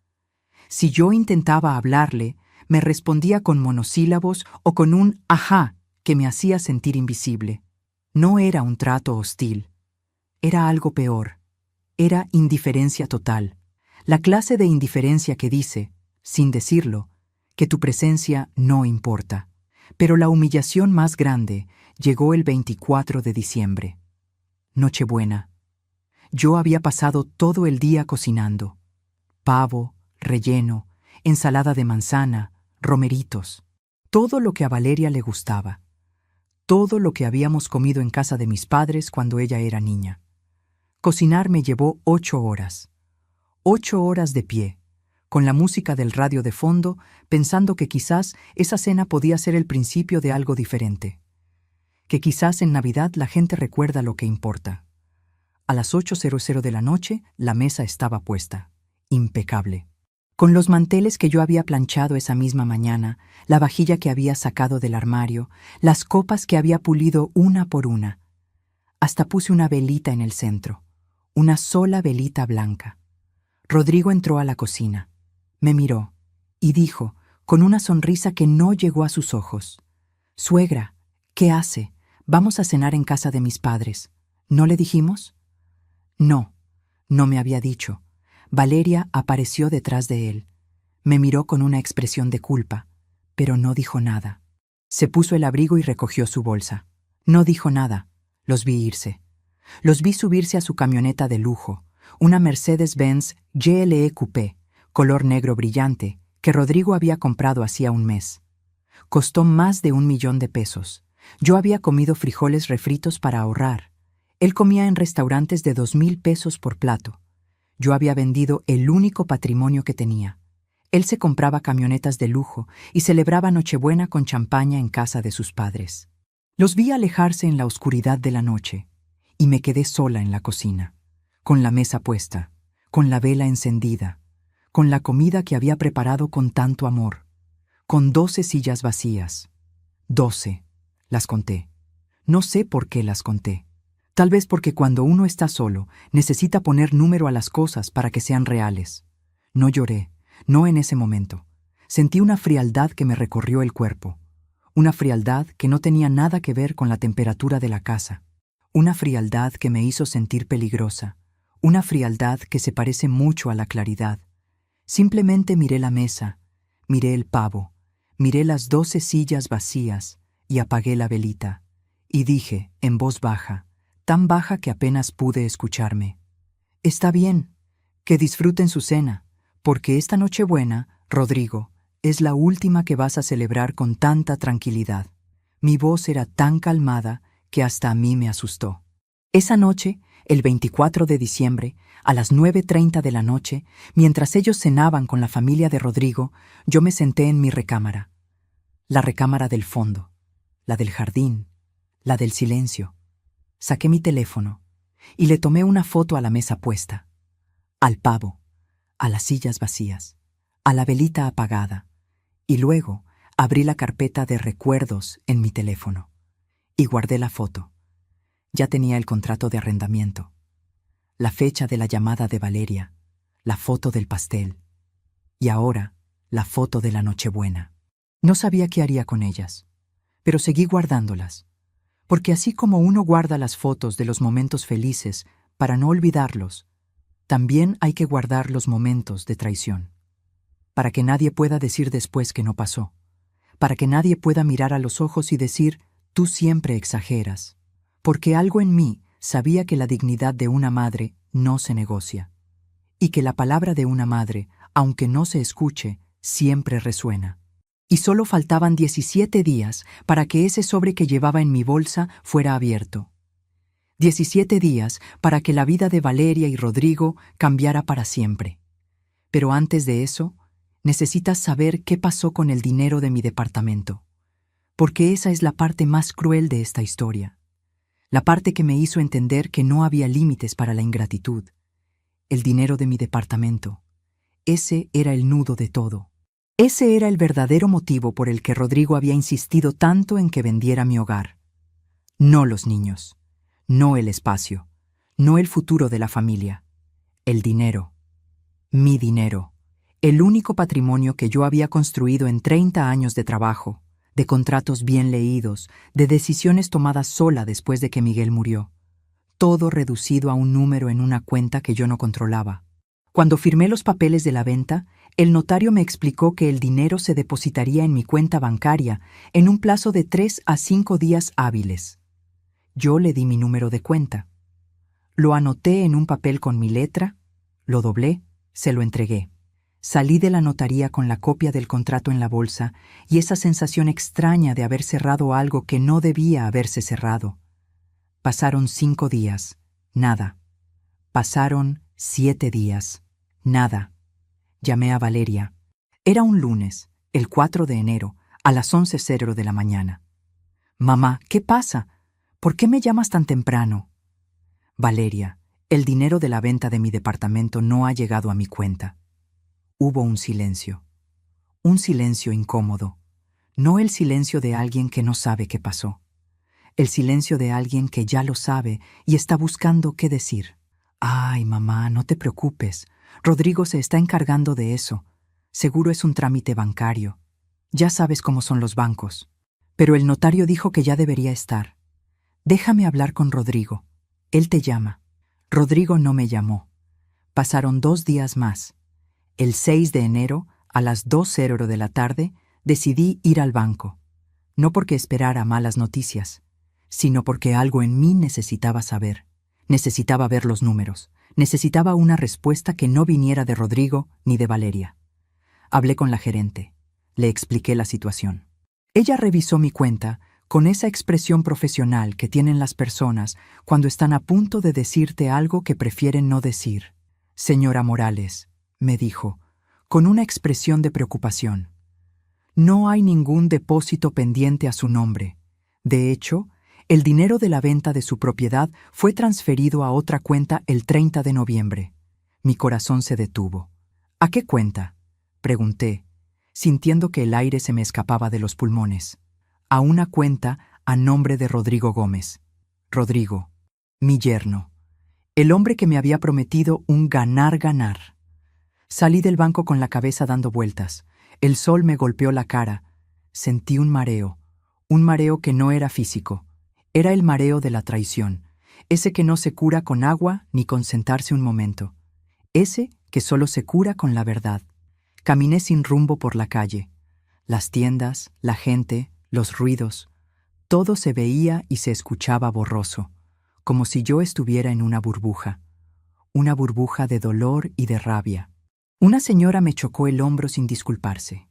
Si yo intentaba hablarle, me respondía con monosílabos o con un ajá que me hacía sentir invisible. No era un trato hostil. Era algo peor. Era indiferencia total. La clase de indiferencia que dice, sin decirlo, que tu presencia no importa. Pero la humillación más grande llegó el 24 de diciembre. Nochebuena. Yo había pasado todo el día cocinando. Pavo, relleno, ensalada de manzana, romeritos. Todo lo que a Valeria le gustaba. Todo lo que habíamos comido en casa de mis padres cuando ella era niña. Cocinar me llevó 8 horas. 8 horas de pie, con la música del radio de fondo, pensando que quizás esa cena podía ser el principio de algo diferente. Que quizás en Navidad la gente recuerda lo que importa. A las 8:00 de la noche, la mesa estaba puesta, impecable. Con los manteles que yo había planchado esa misma mañana, la vajilla que había sacado del armario, las copas que había pulido una por una. Hasta puse una velita en el centro, una sola velita blanca. Rodrigo entró a la cocina, me miró y dijo, con una sonrisa que no llegó a sus ojos: «Suegra, ¿qué hace? Vamos a cenar en casa de mis padres. ¿No le dijimos?» No, no me había dicho. Valeria apareció detrás de él. Me miró con una expresión de culpa, pero no dijo nada. Se puso el abrigo y recogió su bolsa. No dijo nada. Los vi irse. Los vi subirse a su camioneta de lujo, una Mercedes-Benz GLE Coupé, color negro brillante, que Rodrigo había comprado hacía un mes. Costó más de 1.000.000 de pesos. Yo había comido frijoles refritos para ahorrar. Él comía en restaurantes de 2.000 pesos por plato. Yo había vendido el único patrimonio que tenía. Él se compraba camionetas de lujo y celebraba Nochebuena con champaña en casa de sus padres. Los vi alejarse en la oscuridad de la noche y me quedé sola en la cocina, con la mesa puesta, con la vela encendida, con la comida que había preparado con tanto amor, con 12 sillas vacías. 12. Las conté. No sé por qué las conté. Tal vez porque cuando uno está solo, necesita poner número a las cosas para que sean reales. No lloré, no en ese momento. Sentí una frialdad que me recorrió el cuerpo. Una frialdad que no tenía nada que ver con la temperatura de la casa. Una frialdad que me hizo sentir peligrosa. Una frialdad que se parece mucho a la claridad. Simplemente miré la mesa, miré el pavo, miré las 12 sillas vacías y apagué la velita. Y dije, en voz baja, tan baja que apenas pude escucharme: «Está bien, que disfruten su cena, porque esta Nochebuena, Rodrigo, es la última que vas a celebrar con tanta tranquilidad». Mi voz era tan calmada que hasta a mí me asustó. Esa noche, el 24 de diciembre, a las 9:30 de la noche, mientras ellos cenaban con la familia de Rodrigo, yo me senté en mi recámara. La recámara del fondo, la del jardín, la del silencio. Saqué mi teléfono y le tomé una foto a la mesa puesta, al pavo, a las sillas vacías, a la velita apagada, y luego abrí la carpeta de recuerdos en mi teléfono y guardé la foto. Ya tenía el contrato de arrendamiento, la fecha de la llamada de Valeria, la foto del pastel y ahora la foto de la Nochebuena. No sabía qué haría con ellas, pero seguí guardándolas, porque así como uno guarda las fotos de los momentos felices para no olvidarlos, también hay que guardar los momentos de traición, para que nadie pueda decir después que no pasó, para que nadie pueda mirar a los ojos y decir: «Tú siempre exageras», porque algo en mí sabía que la dignidad de una madre no se negocia, y que la palabra de una madre, aunque no se escuche, siempre resuena. Y solo faltaban 17 días para que ese sobre que llevaba en mi bolsa fuera abierto. 17 días para que la vida de Valeria y Rodrigo cambiara para siempre. Pero antes de eso, necesitas saber qué pasó con el dinero de mi departamento, porque esa es la parte más cruel de esta historia, la parte que me hizo entender que no había límites para la ingratitud. El dinero de mi departamento. Ese era el nudo de todo. Ese era el verdadero motivo por el que Rodrigo había insistido tanto en que vendiera mi hogar. No los niños, no el espacio, no el futuro de la familia. El dinero. Mi dinero. El único patrimonio que yo había construido en 30 años de trabajo, de contratos bien leídos, de decisiones tomadas sola después de que Miguel murió. Todo reducido a un número en una cuenta que yo no controlaba. Cuando firmé los papeles de la venta, el notario me explicó que el dinero se depositaría en mi cuenta bancaria en un plazo de 3 a 5 días hábiles. Yo le di mi número de cuenta. Lo anoté en un papel con mi letra, lo doblé, se lo entregué. Salí de la notaría con la copia del contrato en la bolsa y esa sensación extraña de haber cerrado algo que no debía haberse cerrado. Pasaron 5 días, nada. Pasaron 7 días, nada. Llamé a Valeria. Era un lunes, el 4 de enero, a las 11:00 de la mañana. «Mamá, ¿qué pasa? ¿Por qué me llamas tan temprano?» «Valeria, el dinero de la venta de mi departamento no ha llegado a mi cuenta». Hubo un silencio incómodo, no el silencio de alguien que no sabe qué pasó, el silencio de alguien que ya lo sabe y está buscando qué decir. «Ay, mamá, no te preocupes, Rodrigo se está encargando de eso. Seguro es un trámite bancario. Ya sabes cómo son los bancos. Pero el notario dijo que ya debería estar. Déjame hablar con Rodrigo. Él te llama. Rodrigo no me llamó. Pasaron 2 días más. El 6 de enero, a las 2:00 de la tarde, decidí ir al banco. No porque esperara malas noticias, sino porque algo en mí necesitaba saber. Necesitaba ver los números. Necesitaba una respuesta que no viniera de Rodrigo ni de Valeria. Hablé con la gerente. Le expliqué la situación. Ella revisó mi cuenta con esa expresión profesional que tienen las personas cuando están a punto de decirte algo que prefieren no decir. Señora Morales, me dijo, con una expresión de preocupación. No hay ningún depósito pendiente a su nombre. De hecho, el dinero de la venta de su propiedad fue transferido a otra cuenta el 30 de noviembre. Mi corazón se detuvo. ¿A qué cuenta?, pregunté, sintiendo que el aire se me escapaba de los pulmones. A una cuenta a nombre de Rodrigo Gómez. Rodrigo, mi yerno. El hombre que me había prometido un ganar-ganar. Salí del banco con la cabeza dando vueltas. El sol me golpeó la cara. Sentí un mareo que no era físico. Era el mareo de la traición, ese que no se cura con agua ni con sentarse un momento. Ese que solo se cura con la verdad. Caminé sin rumbo por la calle. Las tiendas, la gente, los ruidos. Todo se veía y se escuchaba borroso, como si yo estuviera en una burbuja de dolor y de rabia. Una señora me chocó el hombro sin disculparse.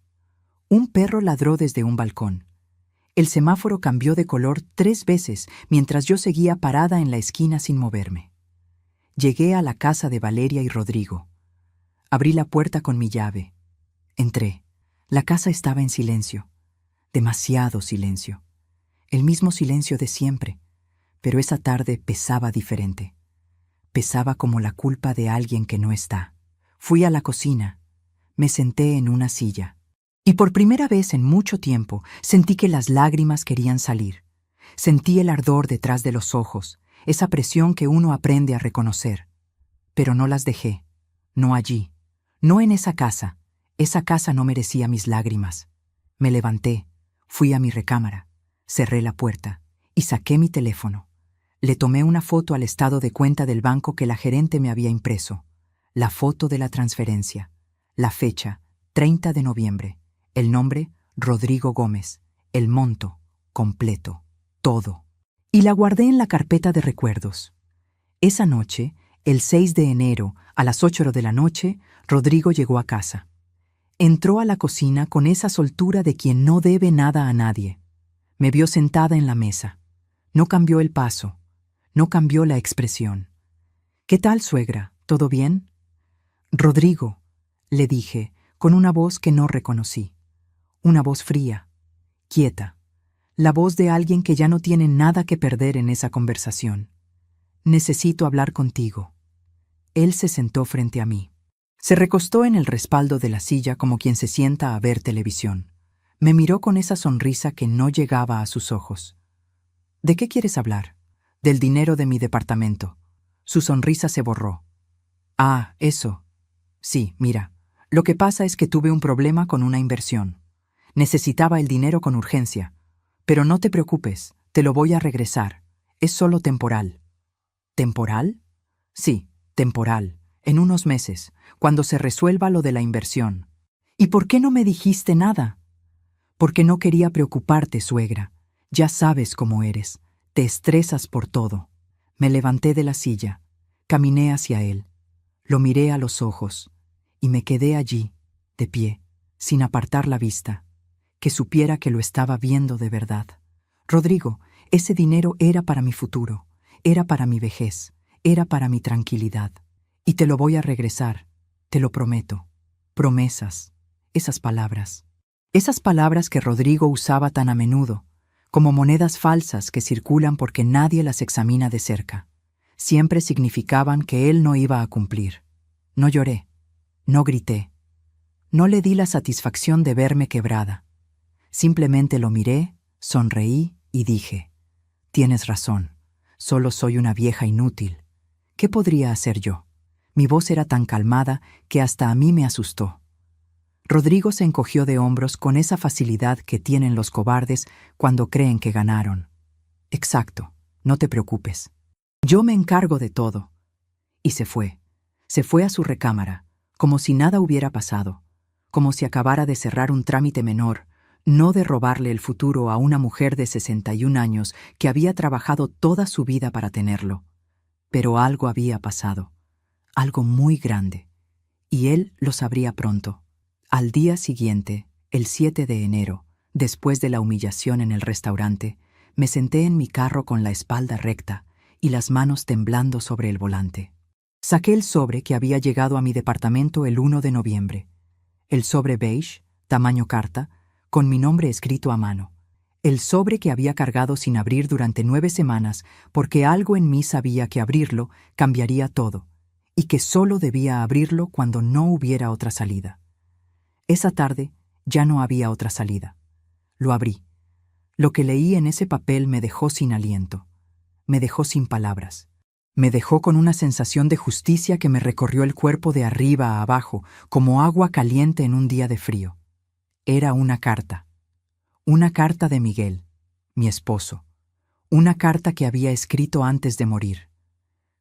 Un perro ladró desde un balcón. El semáforo cambió de color 3 veces mientras yo seguía parada en la esquina sin moverme. Llegué a la casa de Valeria y Rodrigo. Abrí la puerta con mi llave. Entré. La casa estaba en silencio. Demasiado silencio. El mismo silencio de siempre, pero esa tarde pesaba diferente. Pesaba como la culpa de alguien que no está. Fui a la cocina. Me senté en una silla. Y por primera vez en mucho tiempo sentí que las lágrimas querían salir. Sentí el ardor detrás de los ojos, esa presión que uno aprende a reconocer. Pero no las dejé. No allí. No en esa casa. Esa casa no merecía mis lágrimas. Me levanté, fui a mi recámara, cerré la puerta y saqué mi teléfono. Le tomé una foto al estado de cuenta del banco que la gerente me había impreso. La foto de la transferencia. La fecha, 30 de noviembre. El nombre, Rodrigo Gómez. El monto, completo, todo. Y la guardé en la carpeta de recuerdos. Esa noche, el 6 de enero, a las 8 de la noche, Rodrigo llegó a casa. Entró a la cocina con esa soltura de quien no debe nada a nadie. Me vio sentada en la mesa. No cambió el paso. No cambió la expresión. ¿Qué tal, suegra? ¿Todo bien? Rodrigo, le dije, con una voz que no reconocí. Una voz fría, quieta. La voz de alguien que ya no tiene nada que perder en esa conversación. Necesito hablar contigo. Él se sentó frente a mí. Se recostó en el respaldo de la silla como quien se sienta a ver televisión. Me miró con esa sonrisa que no llegaba a sus ojos. ¿De qué quieres hablar? Del dinero de mi departamento. Su sonrisa se borró. Ah, eso. Sí, mira, lo que pasa es que tuve un problema con una inversión. Necesitaba el dinero con urgencia. Pero no te preocupes, te lo voy a regresar. Es solo temporal. ¿Temporal? Sí, temporal. En unos meses, cuando se resuelva lo de la inversión. ¿Y por qué no me dijiste nada? Porque no quería preocuparte, suegra. Ya sabes cómo eres. Te estresas por todo. Me levanté de la silla. Caminé hacia él. Lo miré a los ojos. Y me quedé allí, de pie, sin apartar la vista. Que supiera que lo estaba viendo de verdad. Rodrigo, ese dinero era para mi futuro. Era para mi vejez. Era para mi tranquilidad. Y te lo voy a regresar, te lo prometo. Promesas, esas palabras. Esas palabras que Rodrigo usaba tan a menudo, como monedas falsas que circulan porque nadie las examina de cerca. Siempre significaban que él no iba a cumplir. No lloré, no grité. No le di la satisfacción de verme quebrada. Simplemente lo miré, sonreí y dije, tienes razón, solo soy una vieja inútil. ¿Qué podría hacer yo? Mi voz era tan calmada que hasta a mí me asustó. Rodrigo se encogió de hombros con esa facilidad que tienen los cobardes cuando creen que ganaron. Exacto, no te preocupes. Yo me encargo de todo. Y se fue. Se fue a su recámara, como si nada hubiera pasado, como si acabara de cerrar un trámite menor, no de robarle el futuro a una mujer de 61 años que había trabajado toda su vida para tenerlo. Pero algo había pasado, algo muy grande, y él lo sabría pronto. Al día siguiente, el 7 de enero, después de la humillación en el restaurante, me senté en mi carro con la espalda recta y las manos temblando sobre el volante. Saqué el sobre que había llegado a mi departamento el 1 de noviembre. El sobre beige, tamaño carta, con mi nombre escrito a mano. El sobre que había cargado sin abrir durante 9 semanas porque algo en mí sabía que abrirlo cambiaría todo y que solo debía abrirlo cuando no hubiera otra salida. Esa tarde ya no había otra salida. Lo abrí. Lo que leí en ese papel me dejó sin aliento. Me dejó sin palabras. Me dejó con una sensación de justicia que me recorrió el cuerpo de arriba a abajo, como agua caliente en un día de frío. Era una carta. Una carta de Miguel, mi esposo. Una carta que había escrito antes de morir.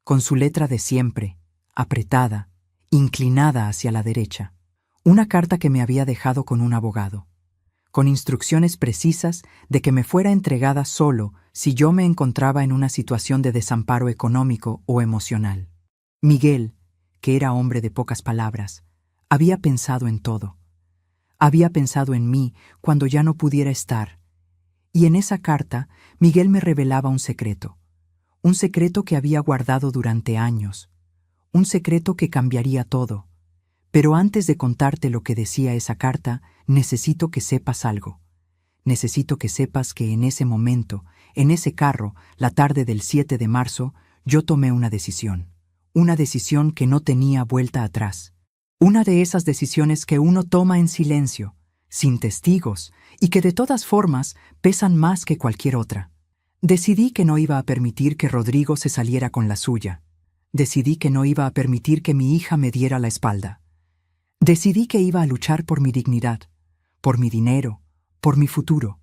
Con su letra de siempre, apretada, inclinada hacia la derecha. Una carta que me había dejado con un abogado, con instrucciones precisas de que me fuera entregada solo si yo me encontraba en una situación de desamparo económico o emocional. Miguel, que era hombre de pocas palabras, había pensado en todo. Había pensado en mí cuando ya no pudiera estar. Y en esa carta, Miguel me revelaba un secreto que había guardado durante años, un secreto que cambiaría todo. Pero antes de contarte lo que decía esa carta, necesito que sepas algo. Necesito que sepas que en ese momento, en ese carro, la tarde del 7 de marzo, yo tomé una decisión que no tenía vuelta atrás. Una de esas decisiones que uno toma en silencio, sin testigos, y que de todas formas pesan más que cualquier otra. Decidí que no iba a permitir que Rodrigo se saliera con la suya. Decidí que no iba a permitir que mi hija me diera la espalda. Decidí que iba a luchar por mi dignidad, por mi dinero, por mi futuro,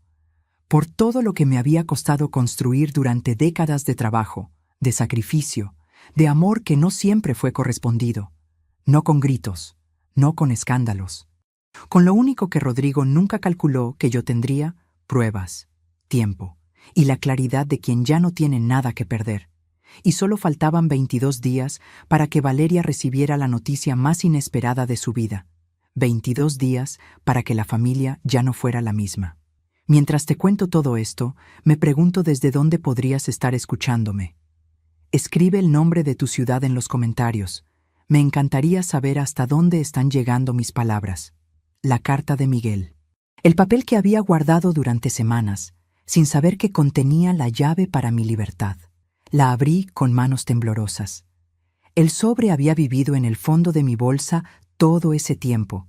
por todo lo que me había costado construir durante décadas de trabajo, de sacrificio, de amor que no siempre fue correspondido, no con gritos, no con escándalos, con lo único que Rodrigo nunca calculó que yo tendría: pruebas, tiempo y la claridad de quien ya no tiene nada que perder. Y solo faltaban 22 días para que Valeria recibiera la noticia más inesperada de su vida. 22 días para que la familia ya no fuera la misma. Mientras te cuento todo esto, me pregunto desde dónde podrías estar escuchándome. Escribe el nombre de tu ciudad en los comentarios. Me encantaría saber hasta dónde están llegando mis palabras. La carta de Miguel. El papel que había guardado durante semanas, sin saber que contenía la llave para mi libertad. La abrí con manos temblorosas. El sobre había vivido en el fondo de mi bolsa todo ese tiempo,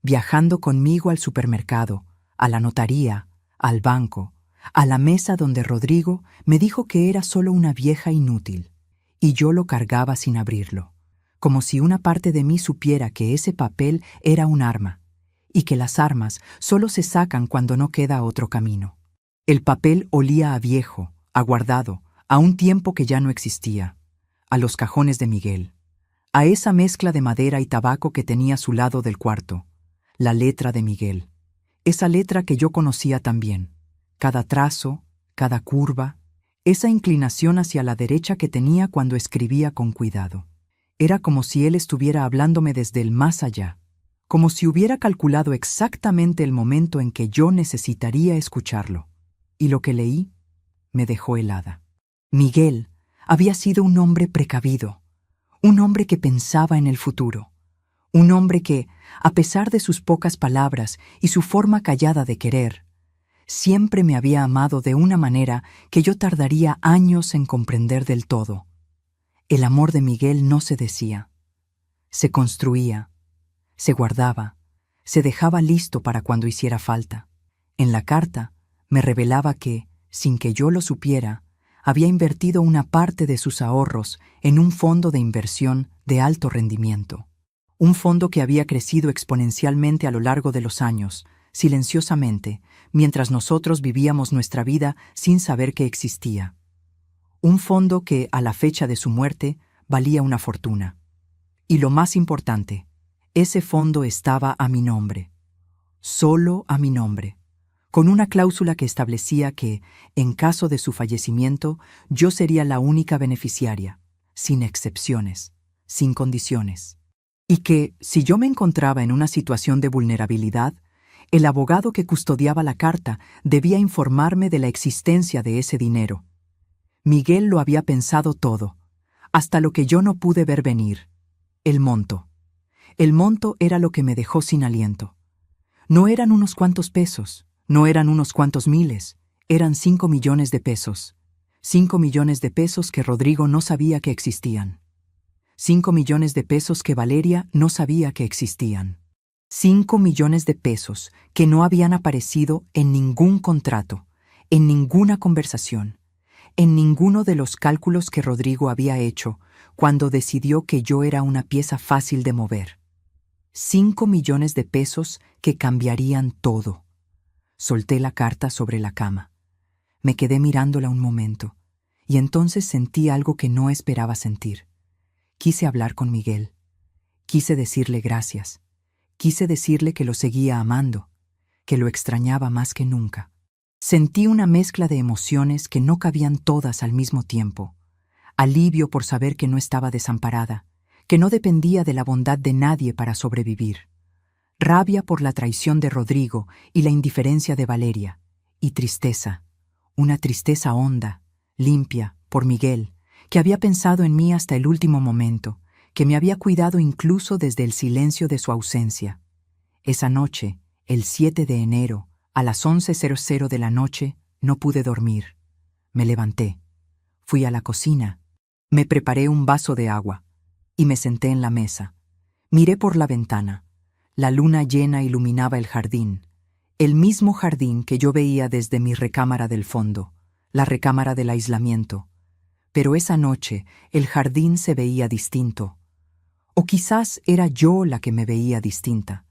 viajando conmigo al supermercado, a la notaría, al banco, a la mesa donde Rodrigo me dijo que era solo una vieja inútil, y yo lo cargaba sin abrirlo, como si una parte de mí supiera que ese papel era un arma, y que las armas solo se sacan cuando no queda otro camino. El papel olía a viejo, a guardado, a un tiempo que ya no existía, a los cajones de Miguel, a esa mezcla de madera y tabaco que tenía a su lado del cuarto, la letra de Miguel, esa letra que yo conocía también, cada trazo, cada curva, esa inclinación hacia la derecha que tenía cuando escribía con cuidado. Era como si él estuviera hablándome desde el más allá, como si hubiera calculado exactamente el momento en que yo necesitaría escucharlo. Y lo que leí me dejó helada. Miguel había sido un hombre precavido, un hombre que pensaba en el futuro, un hombre que, a pesar de sus pocas palabras y su forma callada de querer, siempre me había amado de una manera que yo tardaría años en comprender del todo. El amor de Miguel no se decía, se construía, se guardaba, se dejaba listo para cuando hiciera falta. En la carta me revelaba que, sin que yo lo supiera, había invertido una parte de sus ahorros en un fondo de inversión de alto rendimiento. Un fondo que había crecido exponencialmente a lo largo de los años, silenciosamente, mientras nosotros vivíamos nuestra vida sin saber que existía. Un fondo que, a la fecha de su muerte, valía una fortuna. Y lo más importante, ese fondo estaba a mi nombre. Solo a mi nombre, con una cláusula que establecía que, en caso de su fallecimiento, yo sería la única beneficiaria, sin excepciones, sin condiciones. Y que, si yo me encontraba en una situación de vulnerabilidad, el abogado que custodiaba la carta debía informarme de la existencia de ese dinero. Miguel lo había pensado todo, hasta lo que yo no pude ver venir. El monto. El monto era lo que me dejó sin aliento. No eran unos cuantos pesos, no eran unos cuantos miles, eran 5 millones de pesos. 5 millones de pesos que Rodrigo no sabía que existían. 5 millones de pesos que Valeria no sabía que existían. 5 millones de pesos que no habían aparecido en ningún contrato, en ninguna conversación, en ninguno de los cálculos que Rodrigo había hecho cuando decidió que yo era una pieza fácil de mover. 5 millones de pesos que cambiarían todo. Solté la carta sobre la cama. Me quedé mirándola un momento, y entonces sentí algo que no esperaba sentir. Quise hablar con Miguel. Quise decirle gracias. Quise decirle que lo seguía amando, que lo extrañaba más que nunca. Sentí una mezcla de emociones que no cabían todas al mismo tiempo. Alivio por saber que no estaba desamparada, que no dependía de la bondad de nadie para sobrevivir. Rabia por la traición de Rodrigo y la indiferencia de Valeria. Y tristeza, una tristeza honda, limpia, por Miguel, que había pensado en mí hasta el último momento, que me había cuidado incluso desde el silencio de su ausencia. Esa noche, el 7 de enero, a las 11:00 de la noche, no pude dormir. Me levanté, fui a la cocina, me preparé un vaso de agua y me senté en la mesa. Miré por la ventana. La luna llena iluminaba el jardín, el mismo jardín que yo veía desde mi recámara del fondo, la recámara del aislamiento. Pero esa noche el jardín se veía distinto. O quizás era yo la que me veía distinta,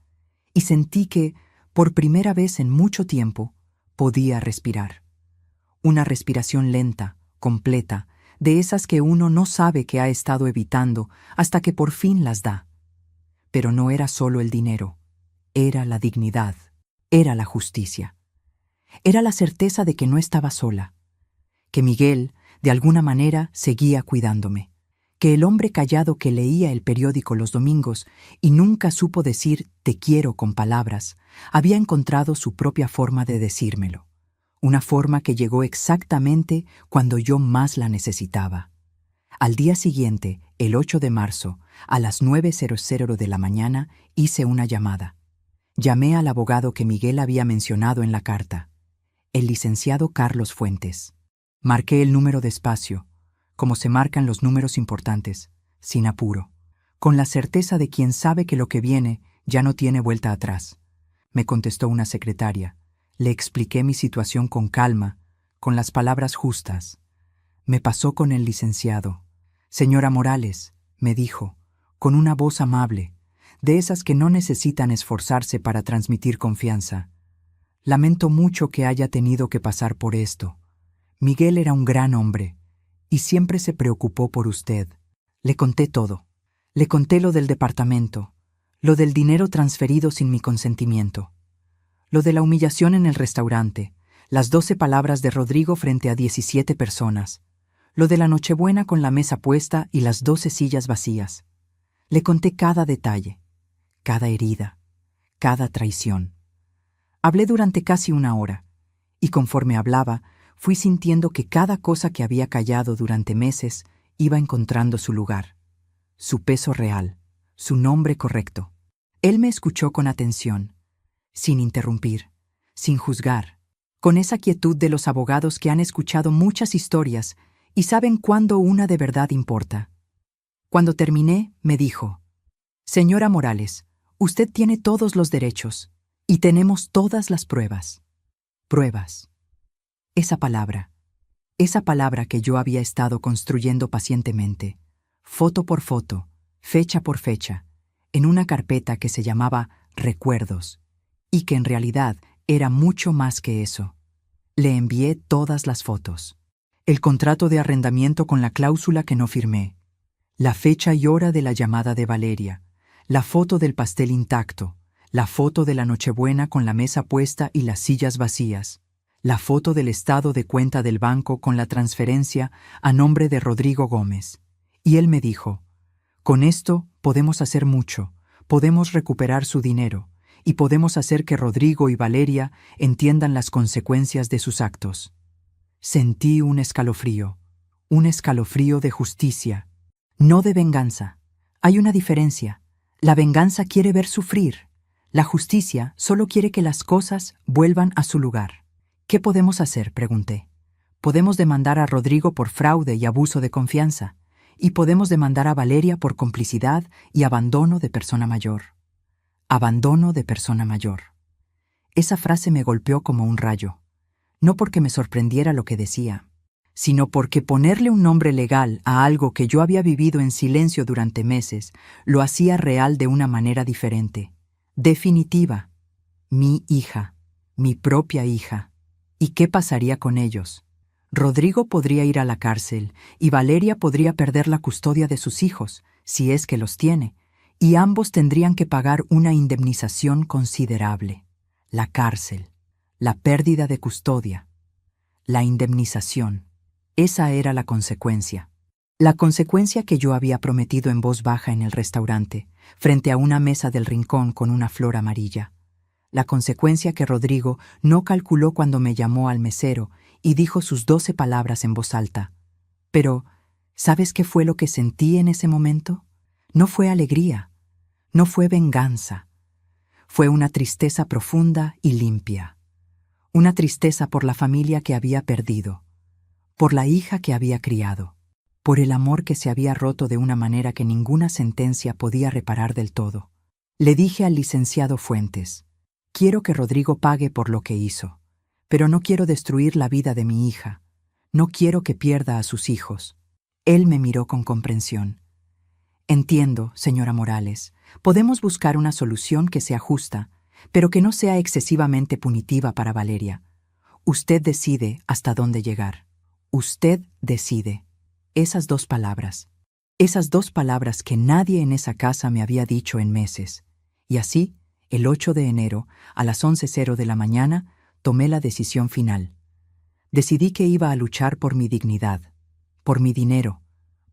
y sentí que, por primera vez en mucho tiempo, podía respirar. Una respiración lenta, completa, de esas que uno no sabe que ha estado evitando hasta que por fin las da. Pero no era solo el dinero, era la dignidad, era la justicia. Era la certeza de que no estaba sola, que Miguel, de alguna manera, seguía cuidándome, que el hombre callado que leía el periódico los domingos y nunca supo decir «te quiero» con palabras, había encontrado su propia forma de decírmelo, una forma que llegó exactamente cuando yo más la necesitaba. Al día siguiente, el 8 de marzo, a las 9:00 de la mañana, hice una llamada. Llamé al abogado que Miguel había mencionado en la carta, el licenciado Carlos Fuentes. Marqué el número despacio, como se marcan los números importantes, sin apuro, con la certeza de quien sabe que lo que viene ya no tiene vuelta atrás. Me contestó una secretaria. Le expliqué mi situación con calma, con las palabras justas. Me pasó con el licenciado. «Señora Morales», me dijo, con una voz amable, de esas que no necesitan esforzarse para transmitir confianza. «Lamento mucho que haya tenido que pasar por esto. Miguel era un gran hombre y siempre se preocupó por usted». Le conté todo. Le conté lo del departamento, lo del dinero transferido sin mi consentimiento, lo de la humillación en el restaurante, las 12 palabras de Rodrigo frente a 17 personas, lo de la Nochebuena con la mesa puesta y las 12 sillas vacías. Le conté cada detalle, cada herida, cada traición. Hablé durante casi una hora, y conforme hablaba, fui sintiendo que cada cosa que había callado durante meses iba encontrando su lugar, su peso real, su nombre correcto. Él me escuchó con atención, sin interrumpir, sin juzgar, con esa quietud de los abogados que han escuchado muchas historias y saben cuándo una de verdad importa. Cuando terminé, me dijo: «Señora Morales, usted tiene todos los derechos y tenemos todas las pruebas». Pruebas. Esa palabra, esa palabra que yo había estado construyendo pacientemente, foto por foto, fecha por fecha, en una carpeta que se llamaba Recuerdos, y que en realidad era mucho más que eso. Le envié todas las fotos. El contrato de arrendamiento con la cláusula que no firmé, la fecha y hora de la llamada de Valeria, la foto del pastel intacto, la foto de la Nochebuena con la mesa puesta y las sillas vacías, la foto del estado de cuenta del banco con la transferencia a nombre de Rodrigo Gómez. Y él me dijo, con esto podemos hacer mucho, podemos recuperar su dinero y podemos hacer que Rodrigo y Valeria entiendan las consecuencias de sus actos. Sentí un escalofrío de justicia, no de venganza. Hay una diferencia. La venganza quiere ver sufrir. La justicia solo quiere que las cosas vuelvan a su lugar. ¿Qué podemos hacer?, pregunté. Podemos demandar a Rodrigo por fraude y abuso de confianza, y podemos demandar a Valeria por complicidad y abandono de persona mayor. Abandono de persona mayor. Esa frase me golpeó como un rayo, no porque me sorprendiera lo que decía, sino porque ponerle un nombre legal a algo que yo había vivido en silencio durante meses lo hacía real de una manera diferente, definitiva. Mi hija, mi propia hija. ¿Y qué pasaría con ellos? Rodrigo podría ir a la cárcel y Valeria podría perder la custodia de sus hijos, si es que los tiene, y ambos tendrían que pagar una indemnización considerable. La cárcel, la pérdida de custodia, la indemnización. Esa era la consecuencia. La consecuencia que yo había prometido en voz baja en el restaurante, frente a una mesa del rincón con una flor amarilla. La consecuencia que Rodrigo no calculó cuando me llamó al mesero y dijo sus 12 palabras en voz alta. Pero, ¿sabes qué fue lo que sentí en ese momento? No fue alegría, no fue venganza. Fue una tristeza profunda y limpia. Una tristeza por la familia que había perdido, por la hija que había criado, por el amor que se había roto de una manera que ninguna sentencia podía reparar del todo. Le dije al licenciado Fuentes, quiero que Rodrigo pague por lo que hizo, pero no quiero destruir la vida de mi hija. No quiero que pierda a sus hijos. Él me miró con comprensión. Entiendo, señora Morales, podemos buscar una solución que sea justa, pero que no sea excesivamente punitiva para Valeria. Usted decide hasta dónde llegar. Usted decide. Esas 2 palabras. Esas 2 palabras que nadie en esa casa me había dicho en meses. Y así, el 8 de enero, a las 11:00 de la mañana, tomé la decisión final. Decidí que iba a luchar por mi dignidad, por mi dinero,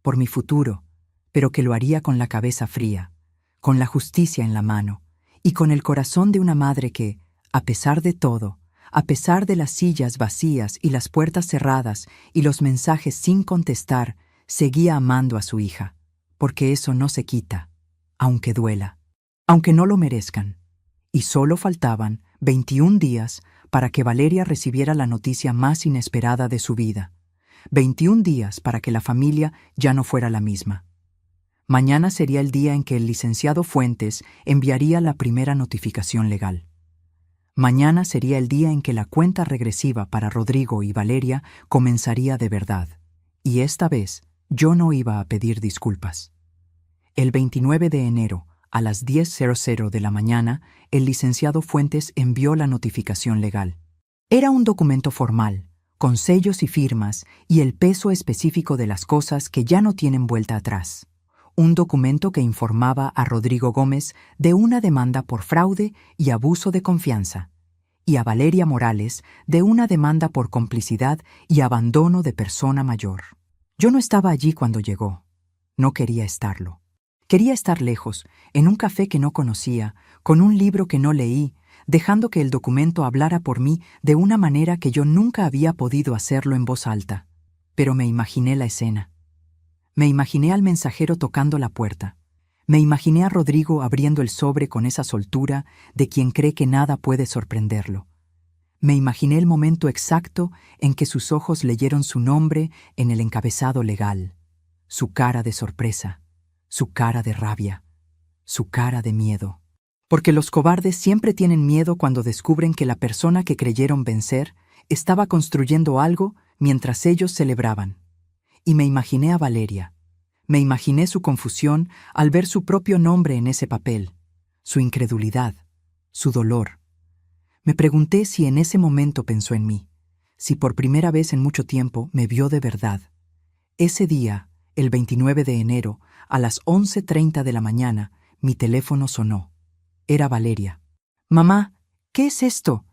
por mi futuro, pero que lo haría con la cabeza fría, con la justicia en la mano, y con el corazón de una madre que, a pesar de todo, a pesar de las sillas vacías y las puertas cerradas y los mensajes sin contestar, seguía amando a su hija, porque eso no se quita, aunque duela, aunque no lo merezcan. Y solo faltaban 21 días para que Valeria recibiera la noticia más inesperada de su vida. 21 días para que la familia ya no fuera la misma. Mañana sería el día en que el licenciado Fuentes enviaría la primera notificación legal. Mañana sería el día en que la cuenta regresiva para Rodrigo y Valeria comenzaría de verdad. Y esta vez yo no iba a pedir disculpas. El 29 de enero, a las 10:00 de la mañana, el licenciado Fuentes envió la notificación legal. Era un documento formal, con sellos y firmas y el peso específico de las cosas que ya no tienen vuelta atrás. Un documento que informaba a Rodrigo Gómez de una demanda por fraude y abuso de confianza, y a Valeria Morales de una demanda por complicidad y abandono de persona mayor. Yo no estaba allí cuando llegó. No quería estarlo. Quería estar lejos, en un café que no conocía, con un libro que no leí, dejando que el documento hablara por mí de una manera que yo nunca había podido hacerlo en voz alta. Pero me imaginé la escena. Me imaginé al mensajero tocando la puerta. Me imaginé a Rodrigo abriendo el sobre con esa soltura de quien cree que nada puede sorprenderlo. Me imaginé el momento exacto en que sus ojos leyeron su nombre en el encabezado legal, su cara de sorpresa, su cara de rabia, su cara de miedo. Porque los cobardes siempre tienen miedo cuando descubren que la persona que creyeron vencer estaba construyendo algo mientras ellos celebraban. Y me imaginé a Valeria. Me imaginé su confusión al ver su propio nombre en ese papel, su incredulidad, su dolor. Me pregunté si en ese momento pensó en mí, si por primera vez en mucho tiempo me vio de verdad. Ese día, el 29 de enero, a las 11:30 de la mañana, mi teléfono sonó. Era Valeria. «Mamá, ¿qué es esto?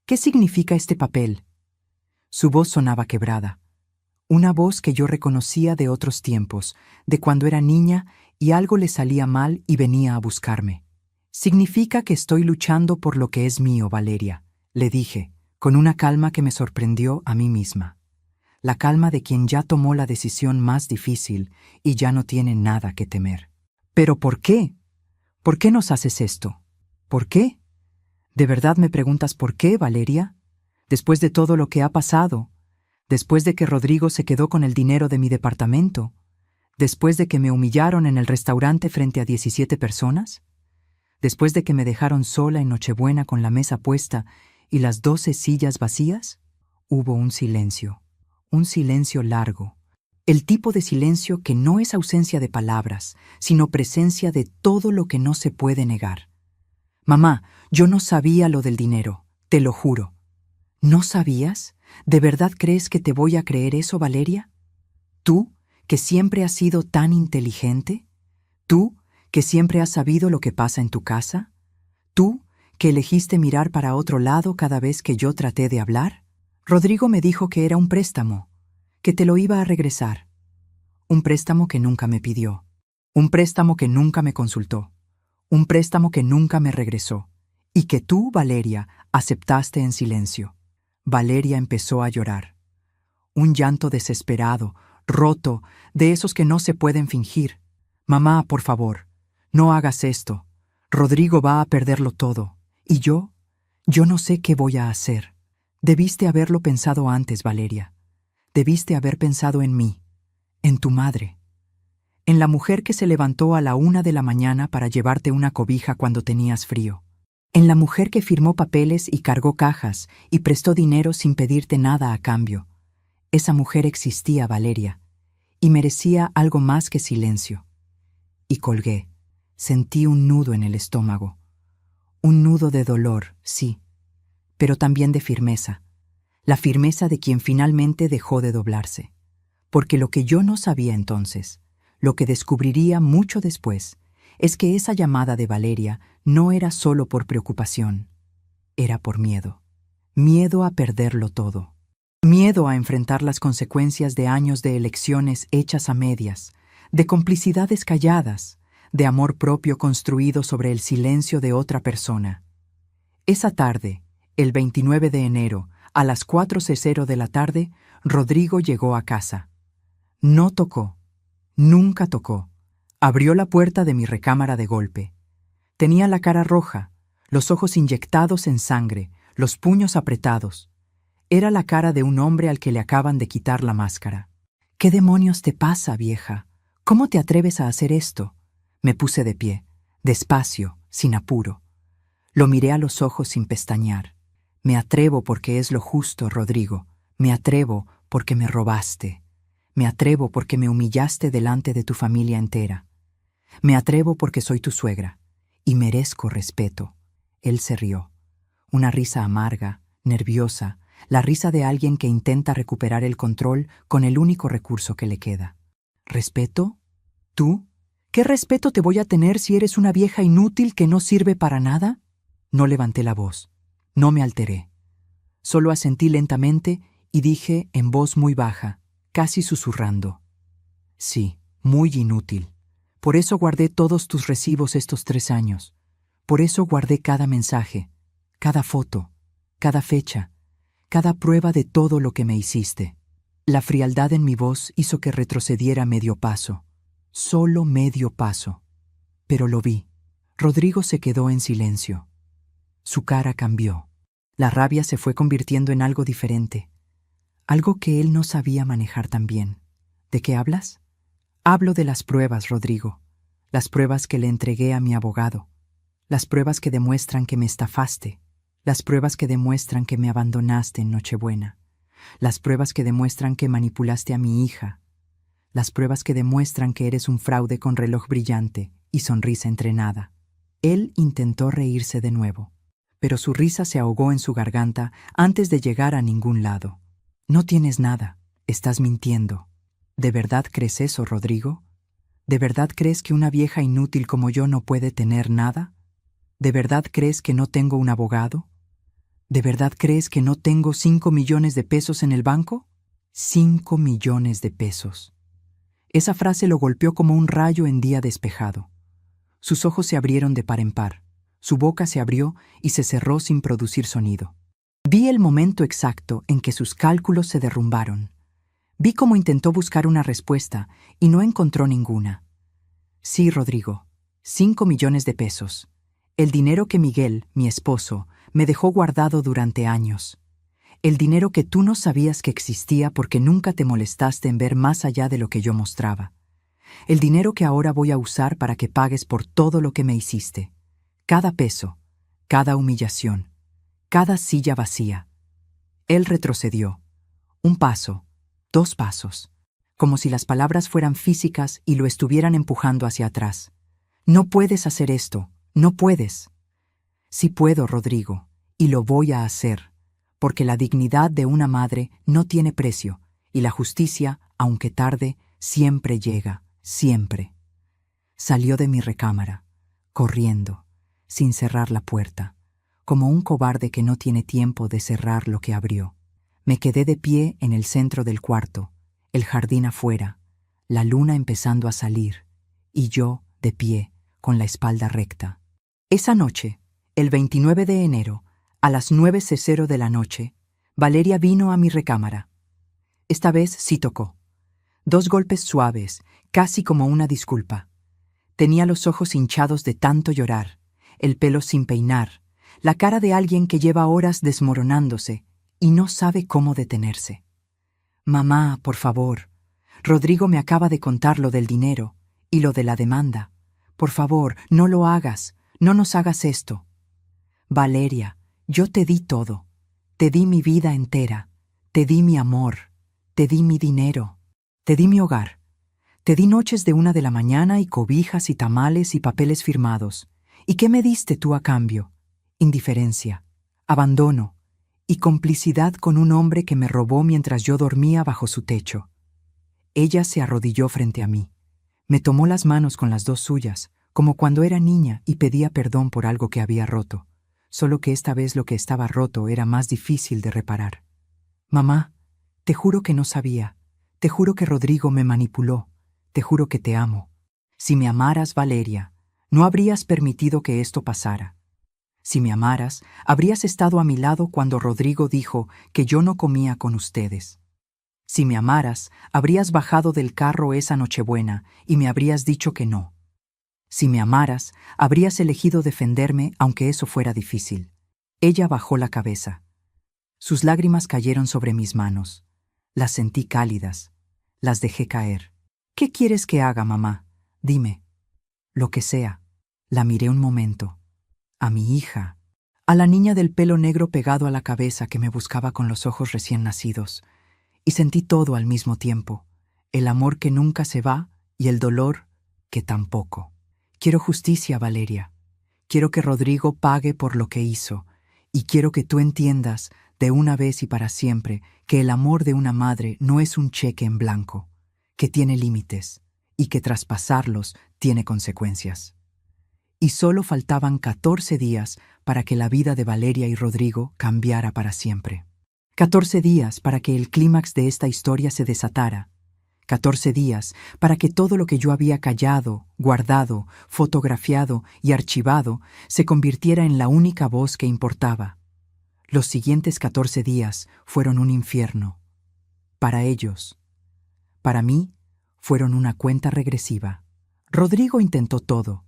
¿Qué significa este papel?» Su voz sonaba quebrada. Una voz que yo reconocía de otros tiempos, de cuando era niña y algo le salía mal y venía a buscarme. «Significa que estoy luchando por lo que es mío, Valeria», le dije, con una calma que me sorprendió a mí misma. La calma de quien ya tomó la decisión más difícil y ya no tiene nada que temer. «¿Pero por qué? ¿Por qué nos haces esto? ¿Por qué? ¿De verdad me preguntas por qué, Valeria? Después de todo lo que ha pasado, después de que Rodrigo se quedó con el dinero de mi departamento, después de que me humillaron en el restaurante frente a 17 personas, después de que me dejaron sola en Nochebuena con la mesa puesta y las 12 sillas vacías». Hubo un silencio largo. El tipo de silencio que no es ausencia de palabras, sino presencia de todo lo que no se puede negar. «Mamá, yo no sabía lo del dinero, te lo juro». «¿No sabías? ¿De verdad crees que te voy a creer eso, Valeria? ¿Tú, que siempre has sido tan inteligente? ¿Tú, que siempre has sabido lo que pasa en tu casa? ¿Tú, que elegiste mirar para otro lado cada vez que yo traté de hablar? Rodrigo me dijo que era un préstamo, que te lo iba a regresar. Un préstamo que nunca me pidió. Un préstamo que nunca me consultó. Un préstamo que nunca me regresó. Y que tú, Valeria, aceptaste en silencio». Valeria empezó a llorar. Un llanto desesperado, roto, de esos que no se pueden fingir. «Mamá, por favor, no hagas esto. Rodrigo va a perderlo todo. ¿Y yo? Yo no sé qué voy a hacer». «Debiste haberlo pensado antes, Valeria. Debiste haber pensado en mí, en tu madre, en la mujer que se levantó a la 1 de la mañana para llevarte una cobija cuando tenías frío, en la mujer que firmó papeles y cargó cajas y prestó dinero sin pedirte nada a cambio. Esa mujer existía, Valeria, y merecía algo más que silencio». Y colgué. Sentí un nudo en el estómago. Un nudo de dolor, sí, pero también de firmeza. La firmeza de quien finalmente dejó de doblarse. Porque lo que yo no sabía entonces, lo que descubriría mucho después, es que esa llamada de Valeria no era solo por preocupación, era por miedo. Miedo a perderlo todo. Miedo a enfrentar las consecuencias de años de elecciones hechas a medias, de complicidades calladas, de amor propio construido sobre el silencio de otra persona. Esa tarde, el 29 de enero, a las 4:00 de la tarde, Rodrigo llegó a casa. No tocó, nunca tocó. Abrió la puerta de mi recámara de golpe. Tenía la cara roja, los ojos inyectados en sangre, los puños apretados. Era la cara de un hombre al que le acaban de quitar la máscara. «¿Qué demonios te pasa, vieja? ¿Cómo te atreves a hacer esto?» Me puse de pie, despacio, sin apuro. Lo miré a los ojos sin pestañear. «Me atrevo porque es lo justo, Rodrigo. Me atrevo porque me robaste. Me atrevo porque me humillaste delante de tu familia entera. Me atrevo porque soy tu suegra. Y merezco respeto». Él se rió. Una risa amarga, nerviosa, la risa de alguien que intenta recuperar el control con el único recurso que le queda. «¿Respeto? ¿Tú? ¿Qué respeto te voy a tener si eres una vieja inútil que no sirve para nada?» No levanté la voz. No me alteré. Solo asentí lentamente y dije en voz muy baja, casi susurrando: «Sí, muy inútil. Por eso guardé todos tus recibos estos 3 años. Por eso guardé cada mensaje, cada foto, cada fecha, cada prueba de todo lo que me hiciste». La frialdad en mi voz hizo que retrocediera medio paso. Solo medio paso. Pero lo vi. Rodrigo se quedó en silencio. Su cara cambió. La rabia se fue convirtiendo en algo diferente. Algo que él no sabía manejar tan bien. ¿De qué hablas? Hablo de las pruebas, Rodrigo. Las pruebas que le entregué a mi abogado. Las pruebas que demuestran que me estafaste. Las pruebas que demuestran que me abandonaste en Nochebuena. las pruebas que demuestran que manipulaste a mi hija, las pruebas que demuestran que eres un fraude con reloj brillante y sonrisa entrenada. Él intentó reírse de nuevo, pero su risa se ahogó en su garganta antes de llegar a ningún lado. No tienes nada, estás mintiendo. ¿De verdad crees eso, Rodrigo? ¿De verdad crees que una vieja inútil como yo no puede tener nada? ¿De verdad crees que no tengo un abogado? ¿De verdad crees que no tengo 5 millones de pesos en el banco? 5 millones de pesos. Esa frase lo golpeó como un rayo en día despejado. Sus ojos se abrieron de par en par, su boca se abrió y se cerró sin producir sonido. Vi el momento exacto en que sus cálculos se derrumbaron. Vi cómo intentó buscar una respuesta y no encontró ninguna. Sí, Rodrigo, 5 millones de pesos. El dinero que Miguel, mi esposo, me dejó guardado durante años. El dinero que tú no sabías que existía porque nunca te molestaste en ver más allá de lo que yo mostraba. El dinero que ahora voy a usar para que pagues por todo lo que me hiciste. Cada peso, cada humillación, cada silla vacía. Él retrocedió. 1 paso, 2 pasos, como si las palabras fueran físicas y lo estuvieran empujando hacia atrás. No puedes hacer esto, no puedes. Sí puedo, Rodrigo, y lo voy a hacer, porque la dignidad de una madre no tiene precio, y la justicia, aunque tarde, siempre llega, siempre. Salió de mi recámara, corriendo, sin cerrar la puerta, como un cobarde que no tiene tiempo de cerrar lo que abrió. Me quedé de pie en el centro del cuarto, el jardín afuera, la luna empezando a salir, y yo, de pie, con la espalda recta. Esa noche, el 29 de enero, a las 9:00 de la noche, Valeria vino a mi recámara. Esta vez sí tocó. 2 golpes suaves, casi como una disculpa. Tenía los ojos hinchados de tanto llorar, el pelo sin peinar, la cara de alguien que lleva horas desmoronándose y no sabe cómo detenerse. Mamá, por favor. Rodrigo me acaba de contar lo del dinero y lo de la demanda. Por favor, no lo hagas, no nos hagas esto. Valeria, yo te di todo. Te di mi vida entera. Te di mi amor. Te di mi dinero. Te di mi hogar. Te di noches de 1 de la mañana y cobijas y tamales y papeles firmados. ¿Y qué me diste tú a cambio? Indiferencia, abandono y complicidad con un hombre que me robó mientras yo dormía bajo su techo. Ella se arrodilló frente a mí. Me tomó las manos con las 2 suyas, como cuando era niña y pedía perdón por algo que había roto, solo que esta vez lo que estaba roto era más difícil de reparar. Mamá, te juro que no sabía, te juro que Rodrigo me manipuló, te juro que te amo. Si me amaras, Valeria, no habrías permitido que esto pasara. Si me amaras, habrías estado a mi lado cuando Rodrigo dijo que yo no comía con ustedes. Si me amaras, habrías bajado del carro esa Nochebuena y me habrías dicho que no. Si me amaras, habrías elegido defenderme aunque eso fuera difícil. Ella bajó la cabeza. Sus lágrimas cayeron sobre mis manos. Las sentí cálidas. Las dejé caer. ¿Qué quieres que haga, mamá? Dime. Lo que sea. La miré un momento. A mi hija. A la niña del pelo negro pegado a la cabeza que me buscaba con los ojos recién nacidos. Y sentí todo al mismo tiempo. El amor que nunca se va y el dolor que tampoco. Quiero justicia, Valeria. Quiero que Rodrigo pague por lo que hizo. Y quiero que tú entiendas, de una vez y para siempre, que el amor de una madre no es un cheque en blanco, que tiene límites y que traspasarlos tiene consecuencias. Y solo faltaban 14 días para que la vida de Valeria y Rodrigo cambiara para siempre. 14 días para que el clímax de esta historia se desatara. 14 días para que todo lo que yo había callado, guardado, fotografiado y archivado se convirtiera en la única voz que importaba. Los siguientes 14 días fueron un infierno. Para ellos. Para mí, fueron una cuenta regresiva. Rodrigo intentó todo.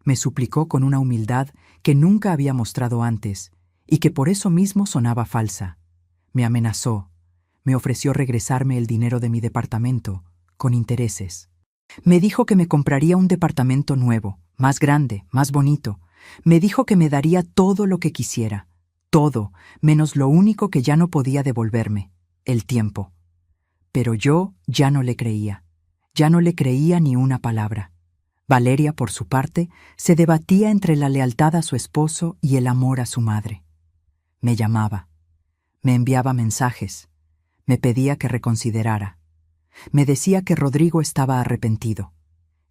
Me suplicó con una humildad que nunca había mostrado antes y que por eso mismo sonaba falsa. Me amenazó. Me ofreció regresarme el dinero de mi departamento, con intereses. Me dijo que me compraría un departamento nuevo, más grande, más bonito. Me dijo que me daría todo lo que quisiera. Todo, menos lo único que ya no podía devolverme, el tiempo. Pero yo ya no le creía. Ya no le creía ni una palabra. Valeria, por su parte, se debatía entre la lealtad a su esposo y el amor a su madre. Me llamaba. Me enviaba mensajes. Me pedía que reconsiderara. Me decía que Rodrigo estaba arrepentido,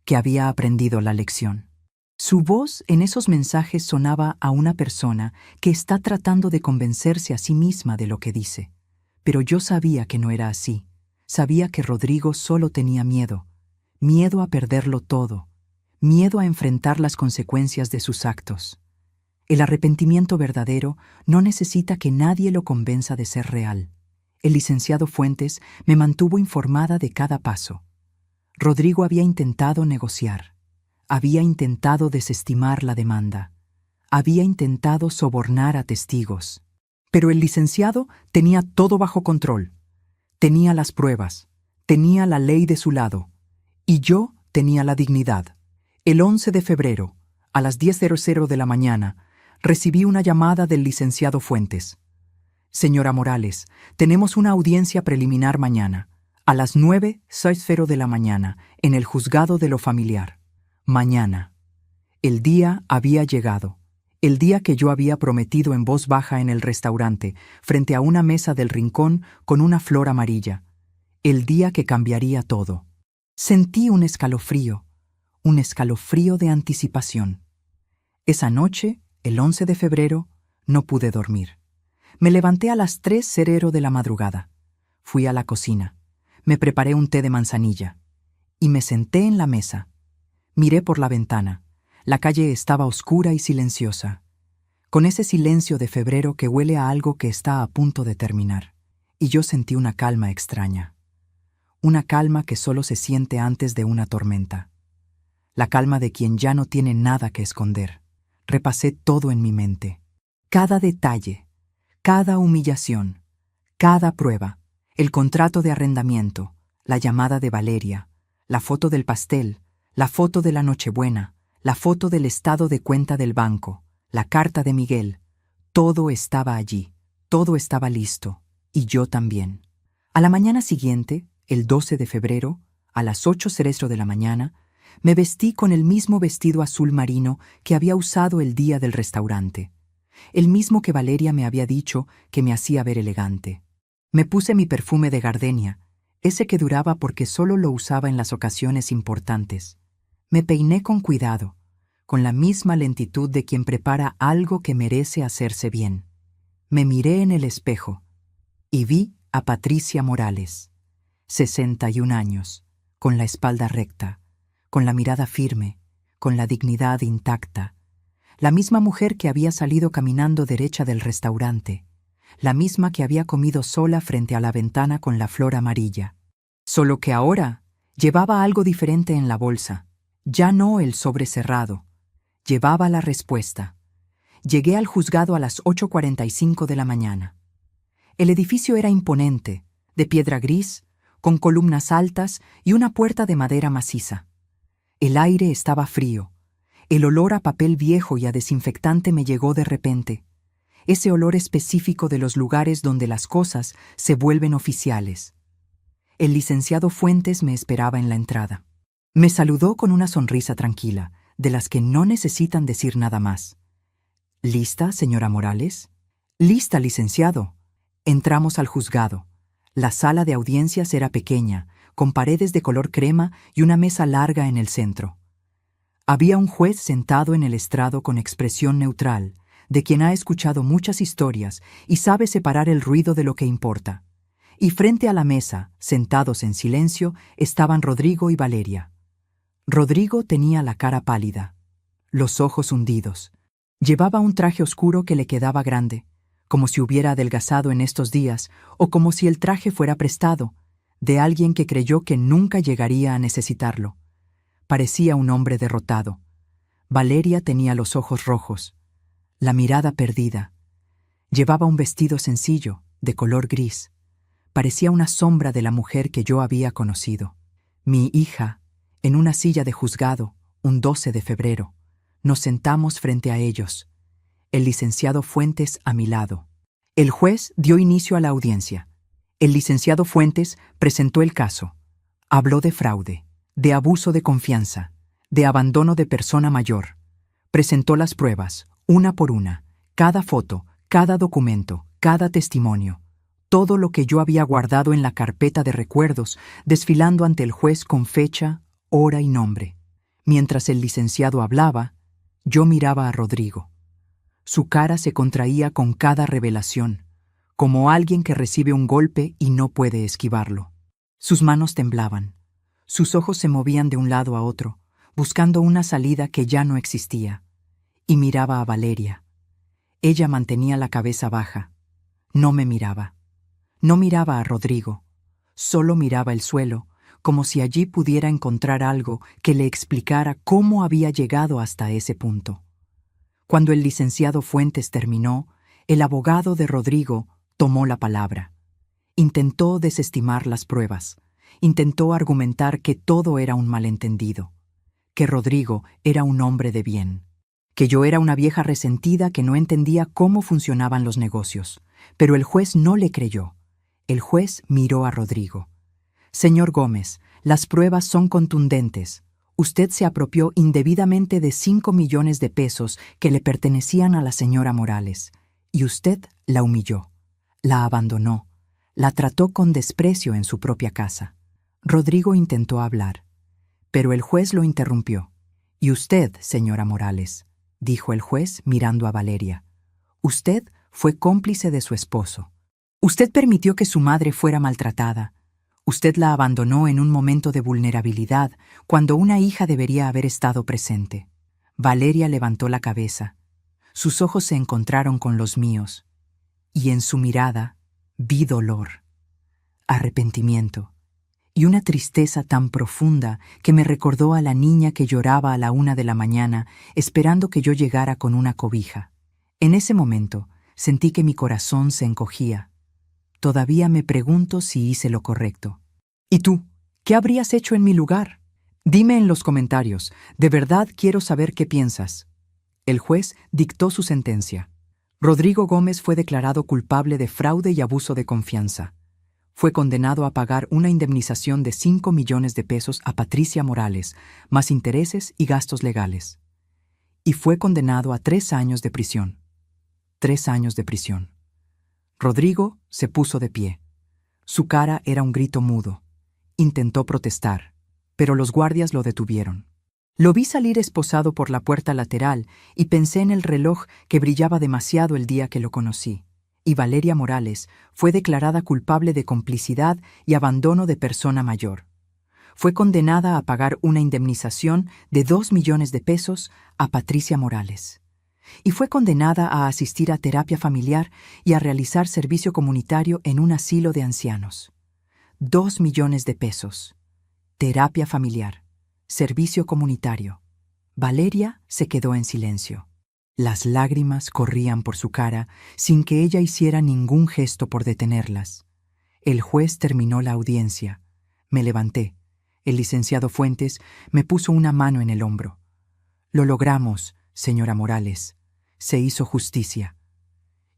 que había aprendido la lección. Su voz en esos mensajes sonaba a una persona que está tratando de convencerse a sí misma de lo que dice. Pero yo sabía que no era así. Sabía que Rodrigo solo tenía miedo. Miedo a perderlo todo. Miedo a enfrentar las consecuencias de sus actos. El arrepentimiento verdadero no necesita que nadie lo convenza de ser real. El licenciado Fuentes me mantuvo informada de cada paso. Rodrigo había intentado negociar. Había intentado desestimar la demanda. Había intentado sobornar a testigos. Pero el licenciado tenía todo bajo control. Tenía las pruebas. Tenía la ley de su lado. Y yo tenía la dignidad. El 11 de febrero, a las 10:00 de la mañana, recibí una llamada del licenciado Fuentes. Señora Morales, tenemos una audiencia preliminar mañana, a las 9:00 de la mañana, en el juzgado de lo familiar. Mañana. El día había llegado. El día que yo había prometido en voz baja en el restaurante, frente a una mesa del rincón con una flor amarilla. El día que cambiaría todo. Sentí un escalofrío de anticipación. Esa noche, el 11 de febrero, no pude dormir. Me levanté a las 3:00 de la madrugada. Fui a la cocina. Me preparé un té de manzanilla. Y me senté en la mesa. Miré por la ventana. La calle estaba oscura y silenciosa. Con ese silencio de febrero que huele a algo que está a punto de terminar. Y yo sentí una calma extraña. Una calma que solo se siente antes de una tormenta. La calma de quien ya no tiene nada que esconder. Repasé todo en mi mente. Cada detalle, cada humillación, cada prueba, el contrato de arrendamiento, la llamada de Valeria, la foto del pastel, la foto de la Nochebuena, la foto del estado de cuenta del banco, la carta de Miguel. Todo estaba allí, todo estaba listo, y yo también. A la mañana siguiente, el 12 de febrero, a las 8:00 de la mañana, me vestí con el mismo vestido azul marino que había usado el día del restaurante, el mismo que Valeria me había dicho que me hacía ver elegante. Me puse mi perfume de gardenia, ese que duraba porque solo lo usaba en las ocasiones importantes. Me peiné con cuidado, con la misma lentitud de quien prepara algo que merece hacerse bien. Me miré en el espejo y vi a Patricia Morales, 61 años, con la espalda recta, con la mirada firme, con la dignidad intacta. La misma mujer que había salido caminando derecha del restaurante, la misma que había comido sola frente a la ventana con la flor amarilla. Solo que ahora llevaba algo diferente en la bolsa. Ya no el sobre cerrado. Llevaba la respuesta. Llegué al juzgado a las 8:45 de la mañana. El edificio era imponente, de piedra gris, con columnas altas y una puerta de madera maciza. El aire estaba frío. El olor a papel viejo y a desinfectante me llegó de repente. Ese olor específico de los lugares donde las cosas se vuelven oficiales. El licenciado Fuentes me esperaba en la entrada. Me saludó con una sonrisa tranquila, de las que no necesitan decir nada más. ¿Lista, señora Morales? Lista, licenciado. Entramos al juzgado. La sala de audiencias era pequeña, con paredes de color crema y una mesa larga en el centro. Había un juez sentado en el estrado con expresión neutral, de quien ha escuchado muchas historias y sabe separar el ruido de lo que importa. Y frente a la mesa, sentados en silencio, estaban Rodrigo y Valeria. Rodrigo tenía la cara pálida, los ojos hundidos. Llevaba un traje oscuro que le quedaba grande, como si hubiera adelgazado en estos días o como si el traje fuera prestado, de alguien que creyó que nunca llegaría a necesitarlo. Parecía un hombre derrotado. Valeria tenía los ojos rojos, la mirada perdida. Llevaba un vestido sencillo, de color gris. Parecía una sombra de la mujer que yo había conocido. Mi hija, en una silla de juzgado, un 12 de febrero. Nos sentamos frente a ellos. El licenciado Fuentes a mi lado. El juez dio inicio a la audiencia. El licenciado Fuentes presentó el caso. Habló de fraude, de abuso de confianza, de abandono de persona mayor. Presentó las pruebas, una por una, cada foto, cada documento, cada testimonio, todo lo que yo había guardado en la carpeta de recuerdos, desfilando ante el juez con fecha, hora y nombre. Mientras el licenciado hablaba, yo miraba a Rodrigo. Su cara se contraía con cada revelación, como alguien que recibe un golpe y no puede esquivarlo. Sus manos temblaban, sus ojos se movían de un lado a otro, buscando una salida que ya no existía, y miraba a Valeria. Ella mantenía la cabeza baja, no me miraba. No miraba a Rodrigo, solo miraba el suelo, como si allí pudiera encontrar algo que le explicara cómo había llegado hasta ese punto. Cuando el licenciado Fuentes terminó, el abogado de Rodrigo tomó la palabra. Intentó desestimar las pruebas, intentó argumentar que todo era un malentendido, que Rodrigo era un hombre de bien, que yo era una vieja resentida que no entendía cómo funcionaban los negocios, pero el juez no le creyó. El juez miró a Rodrigo. Señor Gómez, las pruebas son contundentes. Usted se apropió indebidamente de 5 millones de pesos que le pertenecían a la señora Morales, y usted la humilló, la abandonó, la trató con desprecio en su propia casa. Rodrigo intentó hablar, pero el juez lo interrumpió. Y usted, señora Morales, dijo el juez mirando a Valeria, usted fue cómplice de su esposo. Usted permitió que su madre fuera maltratada. Usted la abandonó en un momento de vulnerabilidad, cuando una hija debería haber estado presente. Valeria levantó la cabeza. Sus ojos se encontraron con los míos, y en su mirada vi dolor, arrepentimiento, y una tristeza tan profunda que me recordó a la niña que lloraba a la 1 de la mañana, esperando que yo llegara con una cobija. En ese momento sentí que mi corazón se encogía. Todavía me pregunto si hice lo correcto. ¿Y tú? ¿Qué habrías hecho en mi lugar? Dime en los comentarios. De verdad quiero saber qué piensas. El juez dictó su sentencia. Rodrigo Gómez fue declarado culpable de fraude y abuso de confianza. Fue condenado a pagar una indemnización de 5 millones de pesos a Patricia Morales, más intereses y gastos legales. Y fue condenado a 3 años de prisión. 3 años de prisión. Rodrigo se puso de pie. Su cara era un grito mudo. Intentó protestar, pero los guardias lo detuvieron. Lo vi salir esposado por la puerta lateral y pensé en el reloj que brillaba demasiado el día que lo conocí. Y Valeria Morales fue declarada culpable de complicidad y abandono de persona mayor. Fue condenada a pagar una indemnización de 2 millones de pesos a Patricia Morales. Y fue condenada a asistir a terapia familiar y a realizar servicio comunitario en un asilo de ancianos. 2 millones de pesos. Terapia familiar. Servicio comunitario. Valeria se quedó en silencio. Las lágrimas corrían por su cara sin que ella hiciera ningún gesto por detenerlas. El juez terminó la audiencia. Me levanté. El licenciado Fuentes me puso una mano en el hombro. Lo logramos, señora Morales. Se hizo justicia.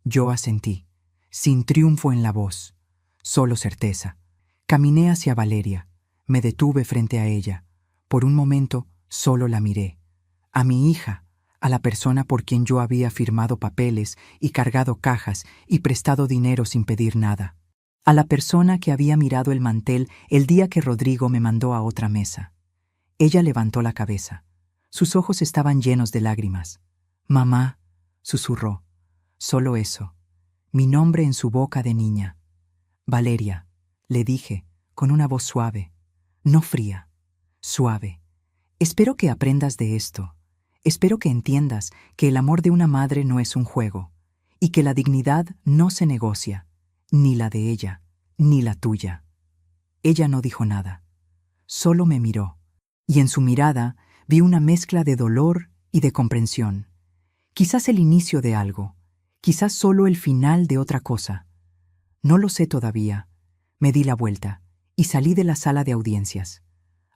Yo asentí, sin triunfo en la voz, solo certeza. Caminé hacia Valeria. Me detuve frente a ella. Por un momento solo la miré. A mi hija, a la persona por quien yo había firmado papeles y cargado cajas y prestado dinero sin pedir nada. A la persona que había mirado el mantel el día que Rodrigo me mandó a otra mesa. Ella levantó la cabeza. Sus ojos estaban llenos de lágrimas. «Mamá», susurró. Solo eso. Mi nombre en su boca de niña. «Valeria», le dije, con una voz suave. No fría. Suave. Espero que aprendas de esto. Espero que entiendas que el amor de una madre no es un juego, y que la dignidad no se negocia, ni la de ella, ni la tuya. Ella no dijo nada. Solo me miró, y en su mirada vi una mezcla de dolor y de comprensión. Quizás el inicio de algo, quizás solo el final de otra cosa. No lo sé todavía. Me di la vuelta y salí de la sala de audiencias.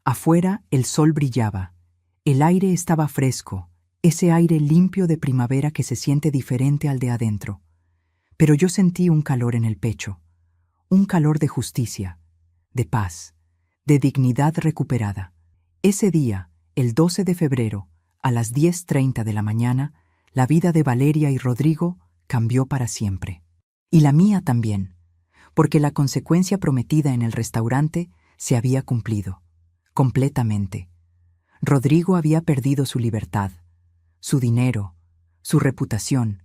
Afuera el sol brillaba. El aire estaba fresco, ese aire limpio de primavera que se siente diferente al de adentro. Pero yo sentí un calor en el pecho, un calor de justicia, de paz, de dignidad recuperada. Ese día, el 12 de febrero, a las 10:30 de la mañana, la vida de Valeria y Rodrigo cambió para siempre. Y la mía también, porque la consecuencia prometida en el restaurante se había cumplido, completamente. Rodrigo había perdido su libertad, su dinero, su reputación,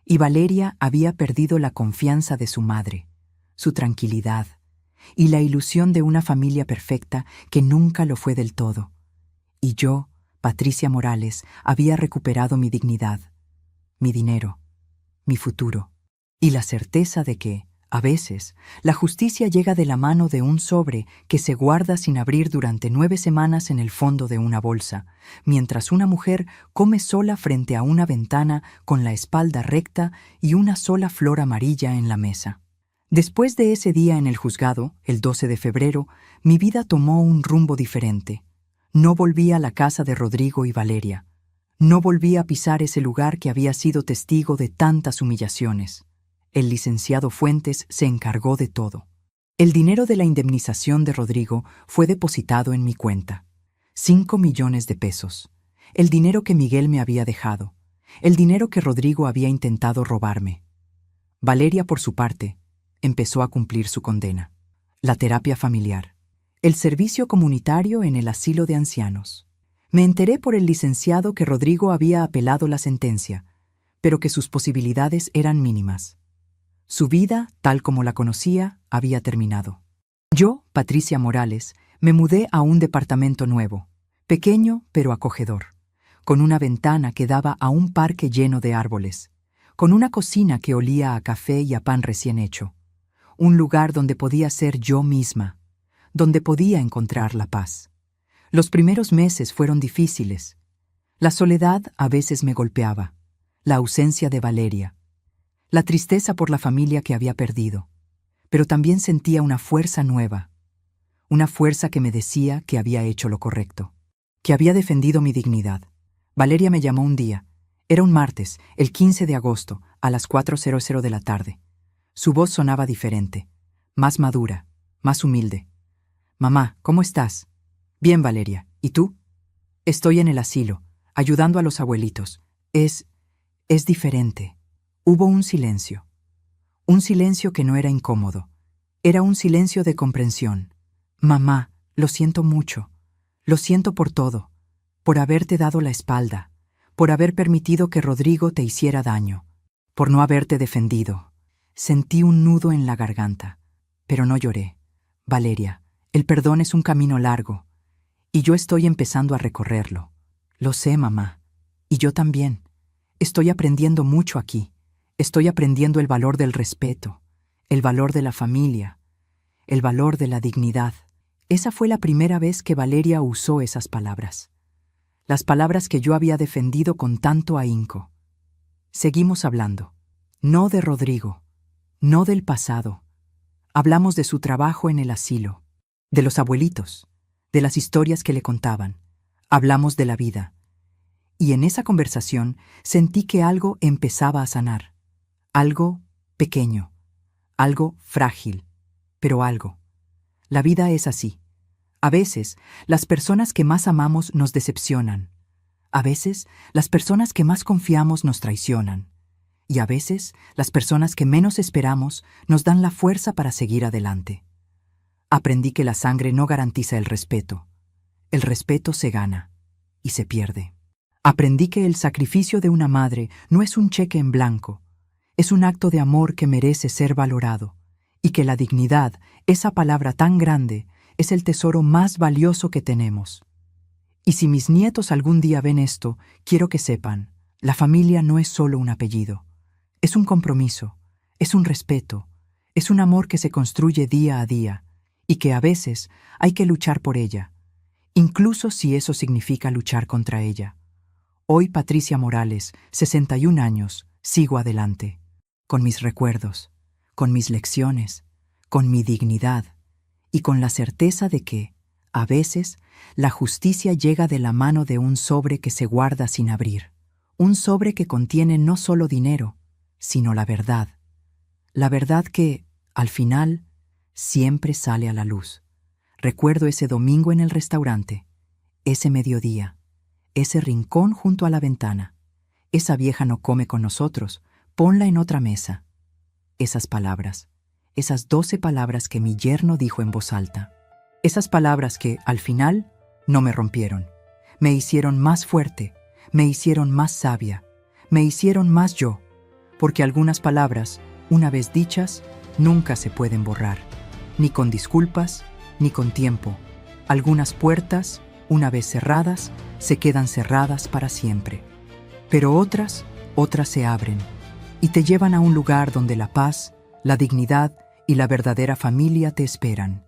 y Valeria había perdido la confianza de su madre, su tranquilidad, y la ilusión de una familia perfecta que nunca lo fue del todo. Y yo, Patricia Morales, había recuperado mi dignidad, mi dinero, mi futuro, y la certeza de que, a veces, la justicia llega de la mano de un sobre que se guarda sin abrir durante 9 semanas en el fondo de una bolsa, mientras una mujer come sola frente a una ventana con la espalda recta y una sola flor amarilla en la mesa. Después de ese día en el juzgado, el 12 de febrero, mi vida tomó un rumbo diferente. No volví a la casa de Rodrigo y Valeria. No volví a pisar ese lugar que había sido testigo de tantas humillaciones. El licenciado Fuentes se encargó de todo. El dinero de la indemnización de Rodrigo fue depositado en mi cuenta. 5 millones de pesos. El dinero que Miguel me había dejado. El dinero que Rodrigo había intentado robarme. Valeria, por su parte, empezó a cumplir su condena. La terapia familiar. El servicio comunitario en el asilo de ancianos. Me enteré por el licenciado que Rodrigo había apelado la sentencia, pero que sus posibilidades eran mínimas. Su vida, tal como la conocía, había terminado. Yo, Patricia Morales, me mudé a un departamento nuevo, pequeño pero acogedor, con una ventana que daba a un parque lleno de árboles, con una cocina que olía a café y a pan recién hecho, un lugar donde podía ser yo misma, donde podía encontrar la paz. Los primeros meses fueron difíciles. La soledad a veces me golpeaba, la ausencia de Valeria, la tristeza por la familia que había perdido, pero también sentía una fuerza nueva, una fuerza que me decía que había hecho lo correcto, que había defendido mi dignidad. Valeria me llamó un día. Era un martes, el 15 de agosto, a las 4:00 de la tarde. Su voz sonaba diferente, más madura, más humilde. «Mamá, ¿cómo estás?» «Bien, Valeria. ¿Y tú?» «Estoy en el asilo, ayudando a los abuelitos. Es diferente». Hubo un silencio que no era incómodo. Era un silencio de comprensión. «Mamá, lo siento mucho. Lo siento por todo, por haberte dado la espalda, por haber permitido que Rodrigo te hiciera daño, por no haberte defendido». Sentí un nudo en la garganta, pero no lloré. «Valeria, el perdón es un camino largo, y yo estoy empezando a recorrerlo». «Lo sé, mamá. Y yo también. Estoy aprendiendo mucho aquí. Estoy aprendiendo el valor del respeto, el valor de la familia, el valor de la dignidad». Esa fue la primera vez que Valeria usó esas palabras. Las palabras que yo había defendido con tanto ahínco. Seguimos hablando. No de Rodrigo, no del pasado. Hablamos de su trabajo en el asilo, de los abuelitos, de las historias que le contaban. Hablamos de la vida. Y en esa conversación sentí que algo empezaba a sanar. Algo pequeño, algo frágil, pero algo. La vida es así. A veces, las personas que más amamos nos decepcionan. A veces, las personas que más confiamos nos traicionan. Y a veces, las personas que menos esperamos nos dan la fuerza para seguir adelante. Aprendí que la sangre no garantiza el respeto. El respeto se gana y se pierde. Aprendí que el sacrificio de una madre no es un cheque en blanco. Es un acto de amor que merece ser valorado, y que la dignidad, esa palabra tan grande, es el tesoro más valioso que tenemos. Y si mis nietos algún día ven esto, quiero que sepan, la familia no es solo un apellido. Es un compromiso, es un respeto, es un amor que se construye día a día, y que a veces hay que luchar por ella, incluso si eso significa luchar contra ella. Hoy, Patricia Morales, 61 años, sigo adelante, con mis recuerdos, con mis lecciones, con mi dignidad y con la certeza de que, a veces, la justicia llega de la mano de un sobre que se guarda sin abrir, un sobre que contiene no solo dinero, sino la verdad que, al final, siempre sale a la luz. Recuerdo ese domingo en el restaurante, ese mediodía, ese rincón junto a la ventana. Esa vieja no come con nosotros, ponla en otra mesa. Esas palabras, esas 12 palabras que mi yerno dijo en voz alta. Esas palabras que, al final, no me rompieron. Me hicieron más fuerte, me hicieron más sabia, me hicieron más yo, porque algunas palabras, una vez dichas, nunca se pueden borrar, ni con disculpas, ni con tiempo. Algunas puertas, una vez cerradas, se quedan cerradas para siempre. Pero otras se abren y te llevan a un lugar donde la paz, la dignidad y la verdadera familia te esperan.